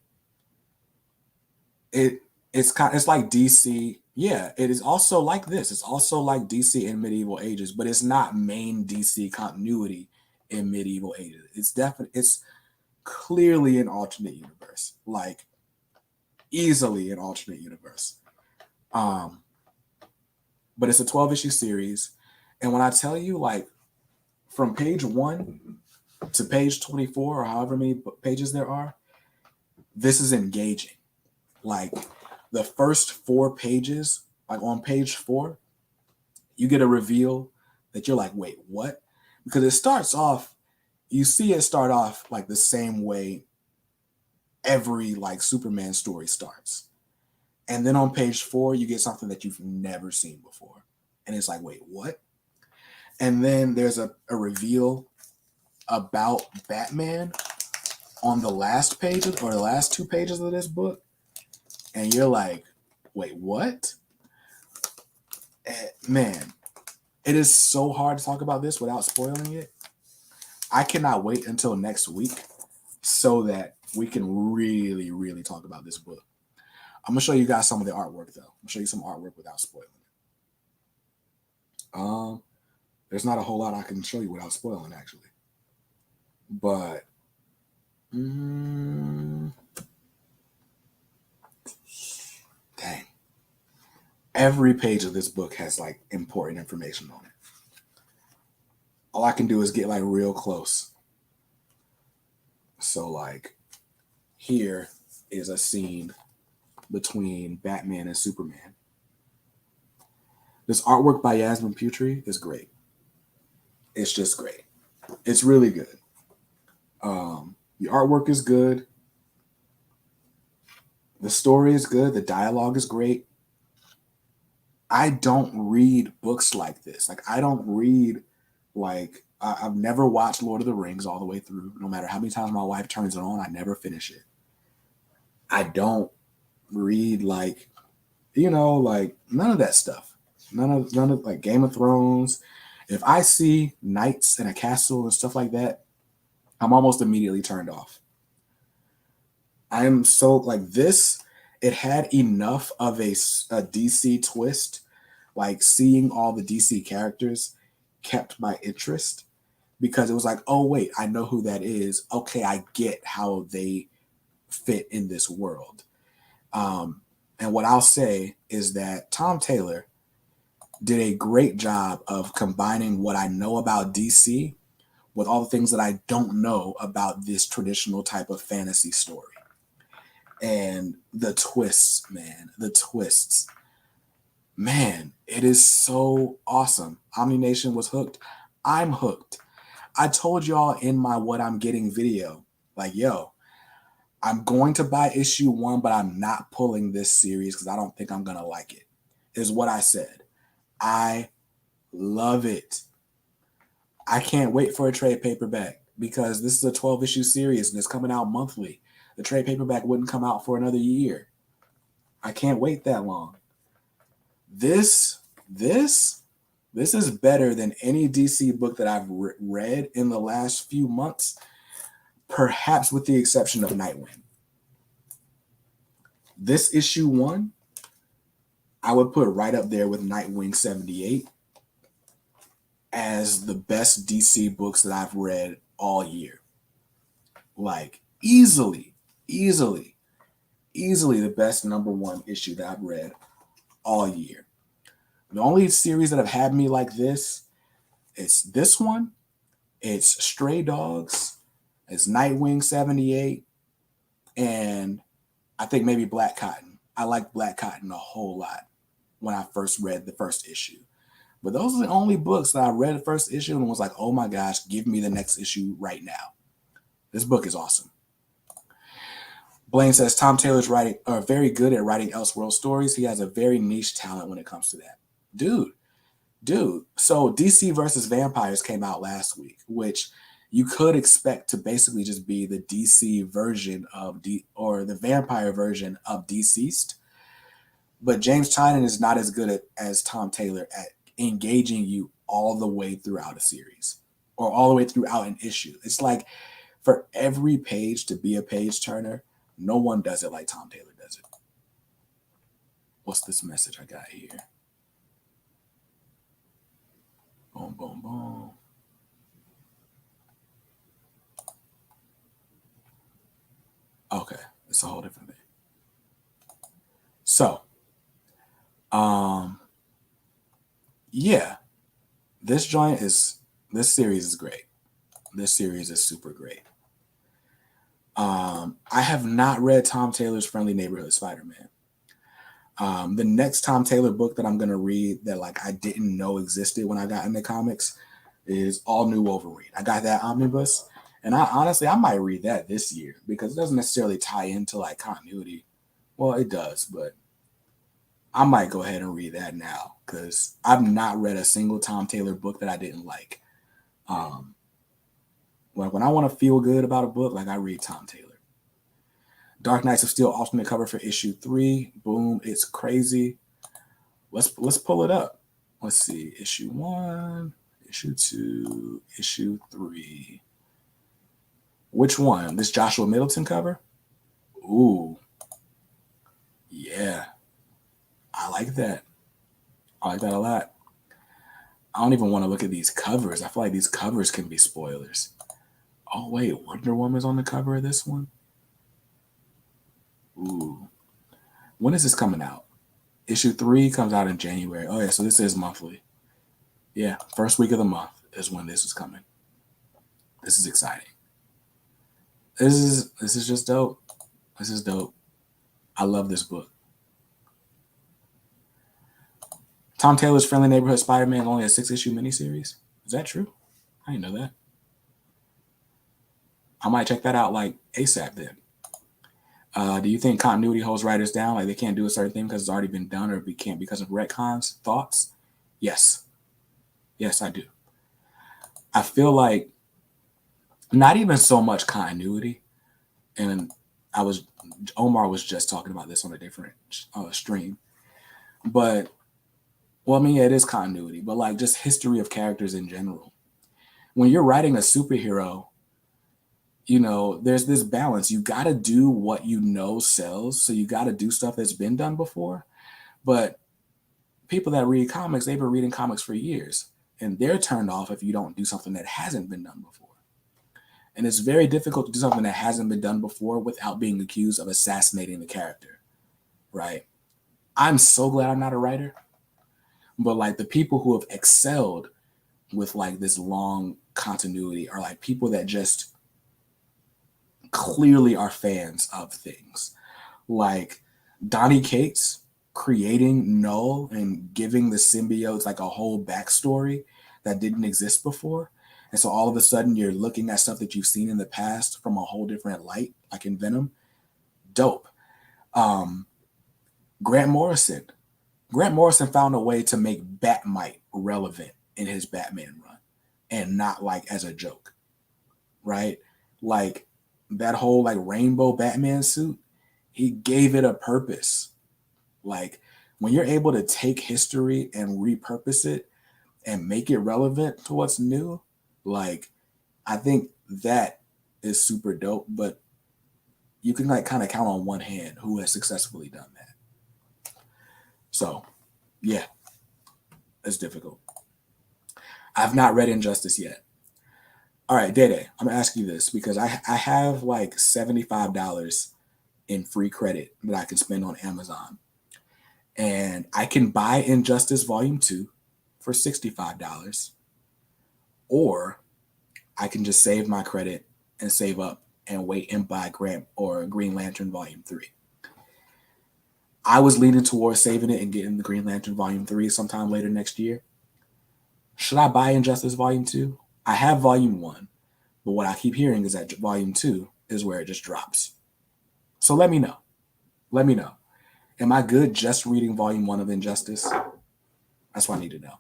it's like DC. Yeah, it is also like this. It's also like DC in medieval ages, but it's not main DC continuity in medieval ages. It's clearly an alternate universe, like easily an alternate universe. Um, but it's a 12-issue series, and when I tell you, like from page 1 to page 24, or however many pages there are, this is engaging. Like the first 4 pages, like on page 4, you get a reveal that you're like, wait, what? Because it starts off, you see it start off like the same way every like Superman story starts. And then on page 4, you get something that you've never seen before. And it's like, wait, what? And then there's a reveal about Batman on the last pages or the last 2 pages of this book. And you're like, wait, what? Man, it is so hard to talk about this without spoiling it. I cannot wait until next week so that we can really, really talk about this book. I'm going to show you guys some of the artwork, though. I'm going to show you some artwork without spoiling it. There's not a whole lot I can show you without spoiling, actually. But, dang. Every page of this book has, like, important information on it. All I can do is get, like, real close. So, like, here is a scene between Batman and Superman. This artwork by Yasmin Putri is great. It's just great. It's really good. The artwork is good. The story is good. The dialogue is great. I don't read books like this. Like, I don't read, like, I've never watched Lord of the Rings all the way through. No matter how many times my wife turns it on, I never finish it. I don't read, like, like none of that stuff. None of like Game of Thrones. If I see knights in a castle and stuff like that, I'm almost immediately turned off. I am so like this. It had enough of a DC twist, like seeing all the DC characters kept my interest. because it was like, oh wait, I know who that is. Okay, I get how they fit in this world. And what I'll say is that Tom Taylor did a great job of combining what I know about DC with all the things that I don't know about this traditional type of fantasy story. And the twists, man, the twists. Man, it is so awesome. Omni Nation was hooked. I'm hooked. I told y'all in my What I'm Getting video, like, yo, I'm going to buy issue 1, but I'm not pulling this series because I don't think I'm going to like it, is what I said. I love it. I can't wait for a trade paperback because this is a 12-issue series and it's coming out monthly. The trade paperback wouldn't come out for another year. I can't wait that long. This is better than any DC book that I've read in the last few months, perhaps with the exception of Nightwing. This issue 1, I would put right up there with Nightwing 78 as the best DC books that I've read all year. Like, easily the best #1 issue that I've read all year. The only series that have had me like this is this one. It's Stray Dogs. It's Nightwing 78. And I think maybe Black Cotton. I like Black Cotton a whole lot when I first read the first issue. But those are the only books that I read the first issue and was like, oh my gosh, give me the next issue right now. This book is awesome. Blaine says Tom Taylor's very good at writing Elseworld stories. He has a very niche talent when it comes to that. Dude. So DC versus Vampires came out last week, which you could expect to basically just be the DC version of or the vampire version of Deceased. But James Tynion is not as good as Tom Taylor at engaging you all the way throughout a series or all the way throughout an issue. It's like for every page to be a page turner, no one does it like Tom Taylor does it. What's this message I got here? Boom, boom, boom. Okay, it's a whole different thing. So, yeah, this series is great. This series is super great. I have not read Tom Taylor's Friendly Neighborhood Spider-Man. The next Tom Taylor book that I'm going to read that like I didn't know existed when I got into comics is All New Wolverine. I got that omnibus, and I might read that this year because it doesn't necessarily tie into like continuity. Well, it does, but I might go ahead and read that now because I've not read a single Tom Taylor book that I didn't like. When I want to feel good about a book, like I read Tom Taylor. Dark Knights of Steel alternate cover for issue 3. Boom, it's crazy. Let's pull it up. Let's see. Issue 1, issue 2, issue 3. Which one? This Joshua Middleton cover? Ooh. Yeah. I like that. I like that a lot. I don't even want to look at these covers. I feel like these covers can be spoilers. Oh, wait. Wonder Woman's on the cover of this one? Ooh. When is this coming out? Issue 3 comes out in January. Oh, yeah. So this is monthly. Yeah. First week of the month is when this is coming. This is exciting. This is just dope. This is dope. I love this book. Tom Taylor's Friendly Neighborhood Spider-Man is only a 6-issue miniseries. Is that true? I didn't know that. I might check that out like ASAP then. Do you think continuity holds writers down? Like they can't do a certain thing because it's already been done or it can't because of retcons? Thoughts? Yes. Yes, I do. I feel like not even so much continuity. And Omar was just talking about this on a different stream. But, well, I mean, yeah, it is continuity, but like just history of characters in general. When you're writing a superhero, you know, there's this balance. You got to do what you know sells. So you got to do stuff that's been done before. But people that read comics, they've been reading comics for years. and they're turned off if you don't do something that hasn't been done before. And it's very difficult to do something that hasn't been done before without being accused of assassinating the character, right? I'm so glad I'm not a writer, but like the people who have excelled with like this long continuity are like people that just clearly are fans of things. Like Donny Cates creating Null and giving the symbiotes like a whole backstory that didn't exist before. And so all of a sudden you're looking at stuff that you've seen in the past from a whole different light, like in Venom. Dope. Grant Morrison. Grant Morrison found a way to make Batmite relevant in his Batman run and not like as a joke, right? Like that whole like rainbow Batman suit, he gave it a purpose. Like when you're able to take history and repurpose it and make it relevant to what's new, like I think that is super dope, but you can like kind of count on one hand who has successfully done that. So yeah, it's difficult. I've not read Injustice yet. All right, Dede, I'm gonna ask you this because I have like $75 in free credit that I can spend on Amazon. And I can buy Injustice Volume 2 for $65. Or I can just save my credit and save up and wait and buy Green Lantern Volume 3. I was leaning towards saving it and getting the Green Lantern Volume 3 sometime later next year. Should I buy Injustice Volume 2? I have Volume 1, but what I keep hearing is that Volume 2 is where it just drops. So let me know. Let me know. Am I good just reading Volume 1 of Injustice? That's what I need to know.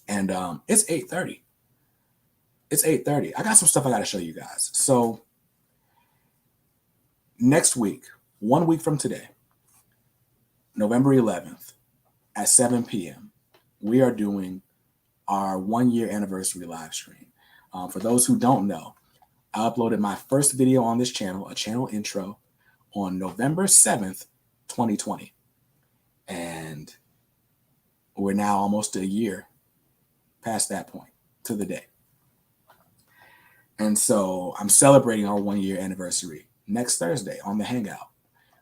And it's 8:30. It's 8:30. I got some stuff I got to show you guys. So next week, 1 week from today, November 11th at 7 p.m., we are doing our 1-year anniversary live stream. For those who don't know, I uploaded my first video on this channel, a channel intro, on November 7th, 2020. And we're now almost a year past that point to the day. And so I'm celebrating our 1-year anniversary next Thursday on the Hangout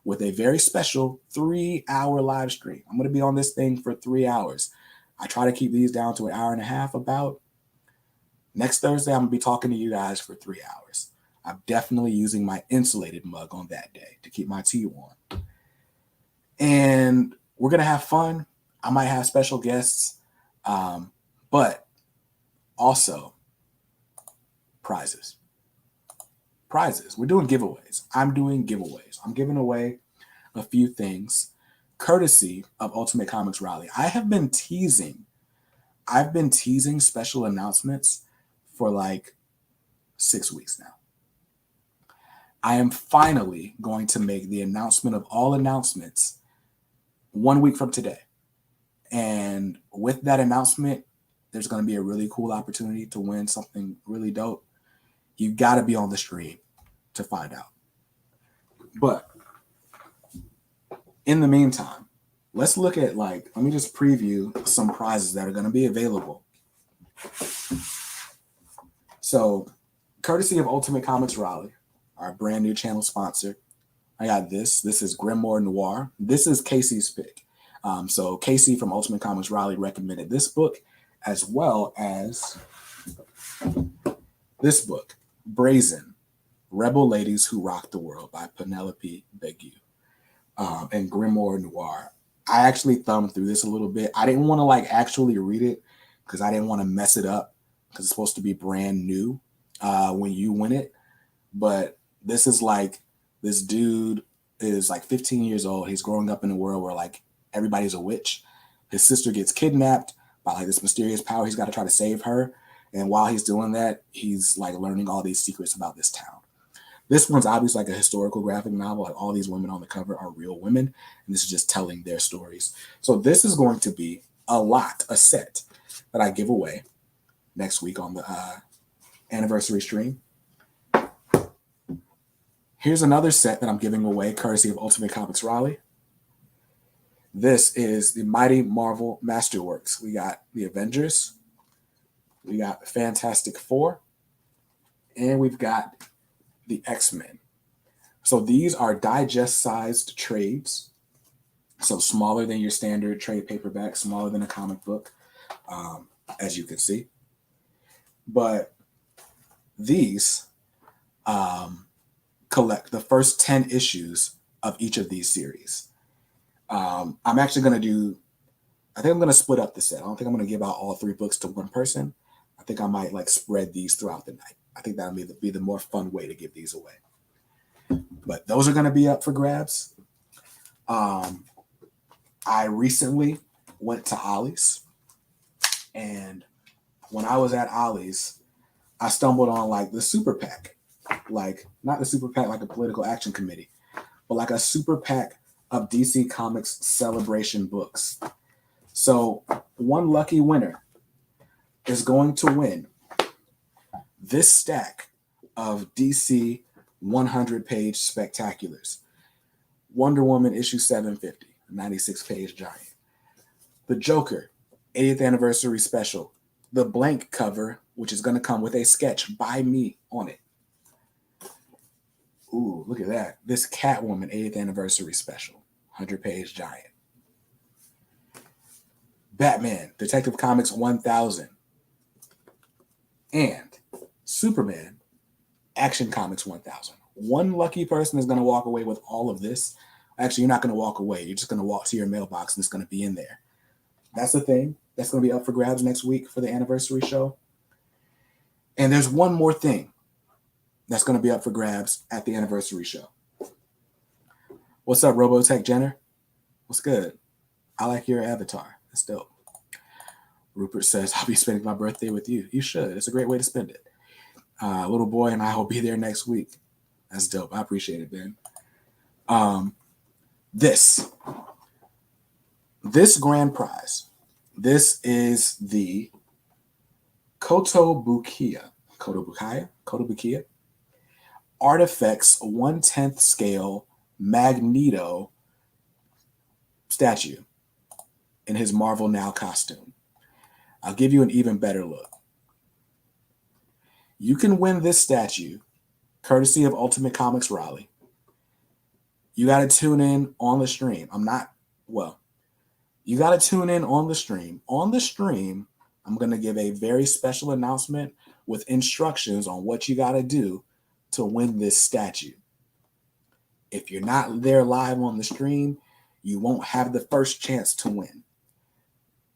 with a very special 3-hour live stream. I'm going to be on this thing for 3 hours. I try to keep these down to an hour and a half about. Next Thursday, I'm going to be talking to you guys for 3 hours. I'm definitely using my insulated mug on that day to keep my tea warm. And we're going to have fun. I might have special guests, but also prizes. Prizes. We're doing giveaways. I'm doing giveaways. I'm giving away a few things courtesy of Ultimate Comics Raleigh. I've been teasing special announcements for like 6 weeks now. I am finally going to make the announcement of all announcements 1 week from today. And with that announcement, there's going to be a really cool opportunity to win something really dope. You got to be on the stream to find out. But in the meantime, let's look at let me just preview some prizes that are going to be available. So, courtesy of Ultimate Comics Raleigh, our brand new channel sponsor, I got this. This is Grimoire Noir. This is Casey's pick. So Casey from Ultimate Comics Raleigh recommended this book, as well as this book, Brazen, Rebel Ladies Who Rock the World by Penelope Begue, and Grimoire Noir. I actually thumbed through this a little bit. I didn't want to actually read it because I didn't want to mess it up because it's supposed to be brand new when you win it. But this is this dude is 15 years old. He's growing up in a world where everybody's a witch. His sister gets kidnapped by this mysterious power. He's got to try to save her. And while he's doing that, he's learning all these secrets about this town. This one's obviously a historical graphic novel. All these women on the cover are real women. And this is just telling their stories. So this is going to be a set that I give away next week on the anniversary stream. Here's another set that I'm giving away courtesy of Ultimate Comics Raleigh. This is the Mighty Marvel Masterworks. We got the Avengers, We got Fantastic Four, and we've got the X-Men. So these are digest-sized trades. So smaller than your standard trade paperback, smaller than a comic book, as you can see. But these collect the first 10 issues of each of these series. I'm actually going to I think I'm going to split up the set. I don't think I'm going to give out all 3 books to one person. I think I might like spread these throughout the night. I think that would be the more fun way to give these away. But those are going to be up for grabs. I recently went to Ollie's, and when I was at Ollie's, I stumbled on like the super PAC, like not the super PAC like a political action committee, but like a super PAC of DC Comics celebration books. So one lucky winner is going to win this stack of DC 100-page spectaculars. Wonder Woman issue 750, 96-page giant. The Joker 80th anniversary special, the blank cover, which is going to come with a sketch by me on it. Ooh, look at that. This Catwoman 80th anniversary special, 100-page giant. Batman, Detective Comics 1000. And Superman, Action Comics 1000. One lucky person is going to walk away with all of this. Actually, you're not going to walk away. You're just going to walk to your mailbox and it's going to be in there. That's the thing. That's going to be up for grabs next week for the anniversary show. And there's one more thing that's going to be up for grabs at the anniversary show. What's up, Robotech Jenner? What's good? I like your avatar. That's dope. Rupert says, I'll be spending my birthday with you. You should. It's a great way to spend it. Little boy and I will be there next week. That's dope. I appreciate it, Ben. This grand prize. This is the Kotobukiya Artifacts 1/10 scale Magneto statue in his Marvel Now costume. I'll give you an even better look. You can win this statue courtesy of Ultimate Comics Raleigh. You got to tune in on the stream. You got to tune in on the stream. On the stream, I'm going to give a very special announcement with instructions on what you got to do to win this statue. If you're not there live on the stream, you won't have the first chance to win.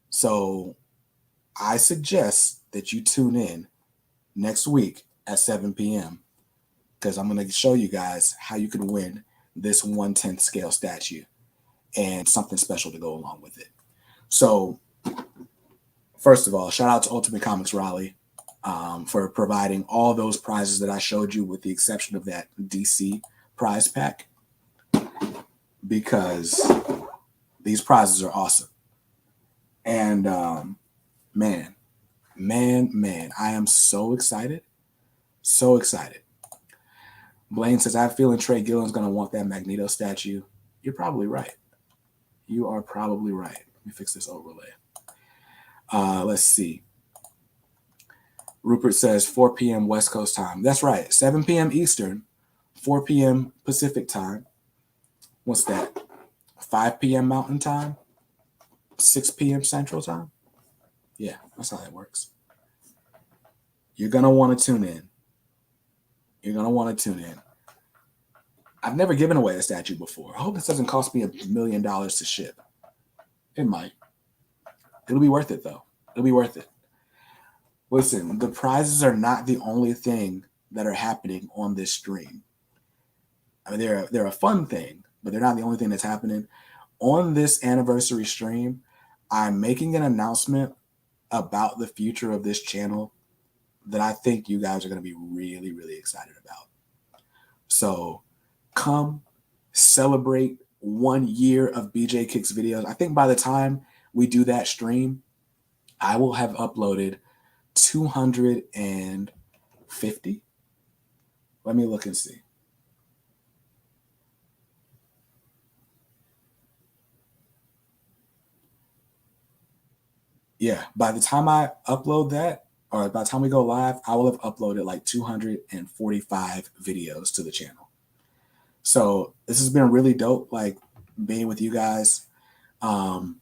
So I suggest that you tune in next week at 7 p.m. because I'm going to show you guys how you can win this 1/10 scale statue and something special to go along with it. So first of all, shout out to Ultimate Comics Raleigh for providing all those prizes that I showed you with the exception of that DC prize pack, because these prizes are awesome. And man, I am so excited. So excited. Blaine says, I have a feeling Trey Gillen's going to want that Magneto statue. You're probably right. You are probably right. Let me fix this overlay. Let's see. Rupert says 4 p.m. West Coast time. That's right. 7 p.m. Eastern, 4 p.m. Pacific time. What's that? 5 p.m. Mountain time? 6 p.m. Central time? Yeah, that's how that works. You're going to want to tune in. I've never given away a statue before. I hope this doesn't cost me $1 million to ship. It might. It'll be worth it, though. It'll be worth it. Listen, the prizes are not the only thing that are happening on this stream. I mean, they're a fun thing, but they're not the only thing that's happening. On this anniversary stream, I'm making an announcement about the future of this channel that I think you guys are going to be really, really excited about. So come celebrate 1 year of BJ Kicks videos. I think by the time we do that stream, I will have uploaded 250. Let me look and see. Yeah, by the time I upload that, or by the time we go live, I will have uploaded like 245 videos to the channel. So this has been really dope, like being with you guys. And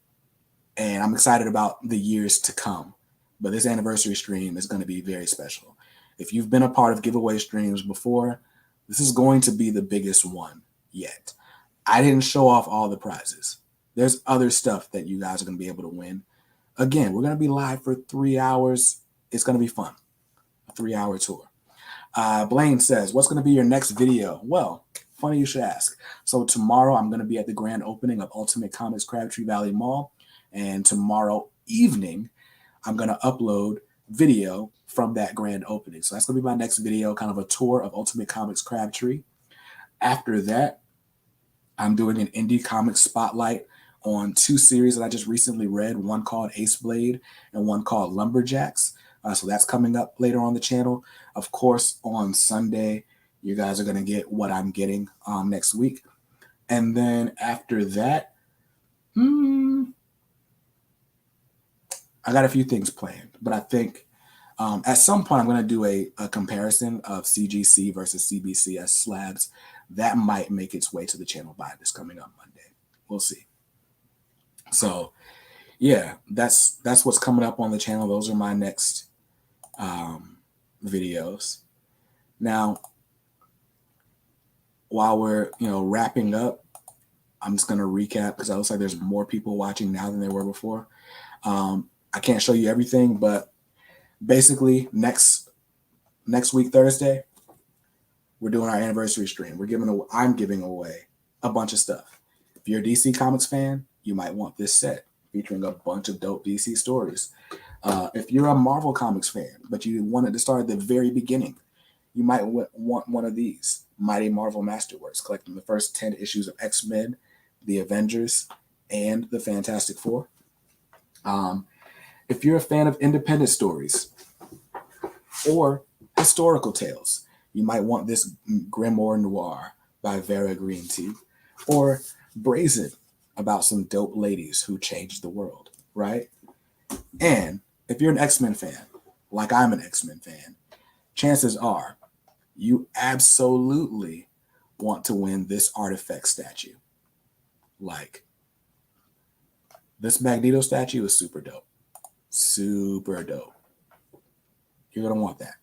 I'm excited about the years to come. But this anniversary stream is going to be very special. If you've been a part of giveaway streams before, this is going to be the biggest one yet. I didn't show off all the prizes. There's other stuff that you guys are going to be able to win. Again, we're going to be live for 3 hours. It's going to be fun. A 3-hour tour. Blaine says, what's going to be your next video? Well, funny you should ask. So tomorrow I'm going to be at the grand opening of Ultimate Comics Crabtree Valley Mall. And tomorrow evening, I'm going to upload video from that grand opening. So that's going to be my next video, kind of a tour of Ultimate Comics Crabtree. After that, I'm doing an indie comics spotlight on 2 series that I just recently read, one called Ace Blade and one called Lumberjacks. So that's coming up later on the channel. Of course, on Sunday, you guys are going to get what I'm getting next week. And then after that, I got a few things planned, but I think at some point I'm going to do a comparison of CGC versus CBCS slabs. That might make its way to the channel by this coming up Monday. We'll see. So yeah, that's what's coming up on the channel. Those are my next videos. Now, while we're wrapping up, I'm just going to recap because it looks like there's more people watching now than there were before. I can't show you everything, but basically next week, Thursday, we're doing our anniversary stream. I'm giving away a bunch of stuff. If you're a DC Comics fan, you might want this set featuring a bunch of dope DC stories. If you're a Marvel Comics fan, but you wanted to start at the very beginning, you might want one of these Mighty Marvel Masterworks, collecting the first 10 issues of X-Men, the Avengers, and the Fantastic Four. If you're a fan of independent stories or historical tales, you might want this Grimoire Noir by Vera Green Tea, or Brazen, about some dope ladies who changed the world, right? And if you're an X-Men fan, like I'm an X-Men fan, chances are you absolutely want to win this artifact statue. Like, this Magneto statue is super dope. Super dope. You're going to want that.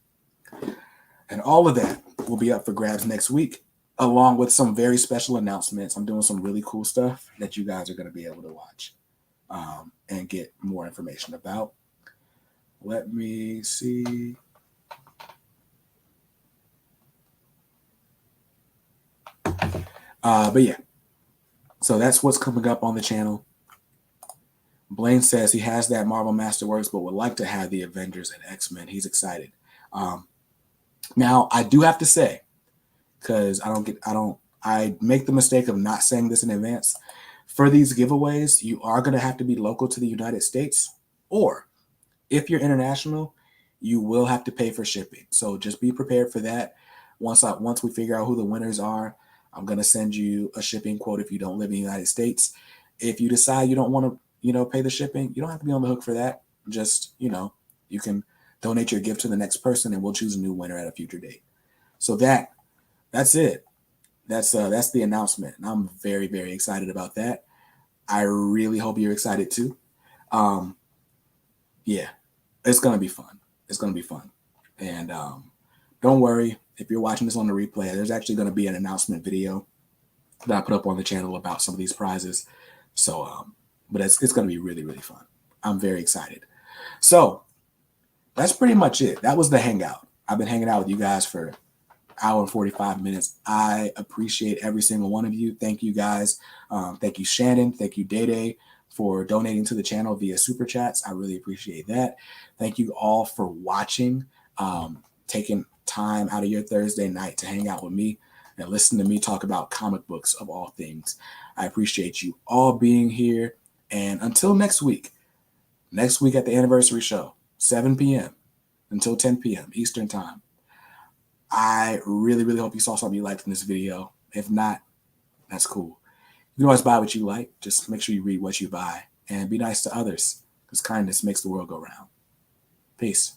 And all of that will be up for grabs next week, along with some very special announcements. I'm doing some really cool stuff that you guys are going to be able to watch and get more information about. Let me see. But yeah, so that's what's coming up on the channel. Blaine says he has that Marvel Masterworks, but would like to have the Avengers and X-Men. He's excited. Now, I do have to say, because I make the mistake of not saying this in advance. For these giveaways, you are going to have to be local to the United States, or if you're international, you will have to pay for shipping. So just be prepared for that. Once we figure out who the winners are, I'm going to send you a shipping quote if you don't live in the United States. If you decide you don't want to, pay the shipping, you don't have to be on the hook for that. Just, you can donate your gift to the next person and we'll choose a new winner at a future date. So that's it. That's the announcement. And I'm very, very excited about that. I really hope you're excited too. Yeah, it's going to be fun. It's going to be fun. And don't worry, if you're watching this on the replay, there's actually going to be an announcement video that I put up on the channel about some of these prizes. So, but it's going to be really, really fun. I'm very excited. So that's pretty much it. That was the hangout. I've been hanging out with you guys for an hour and 45 minutes. I appreciate every single one of you. Thank you guys. Thank you, Shannon. Thank you, Day for donating to the channel via Super Chats. I really appreciate that. Thank you all for watching, taking time out of your Thursday night to hang out with me and listen to me talk about comic books of all things. I appreciate you all being here. And until next week at the anniversary show, 7 p.m. until 10 p.m. Eastern time, I really, really hope you saw something you liked in this video. If not, that's cool. You can always buy what you like. Just make sure you read what you buy and be nice to others, because kindness makes the world go round. Peace.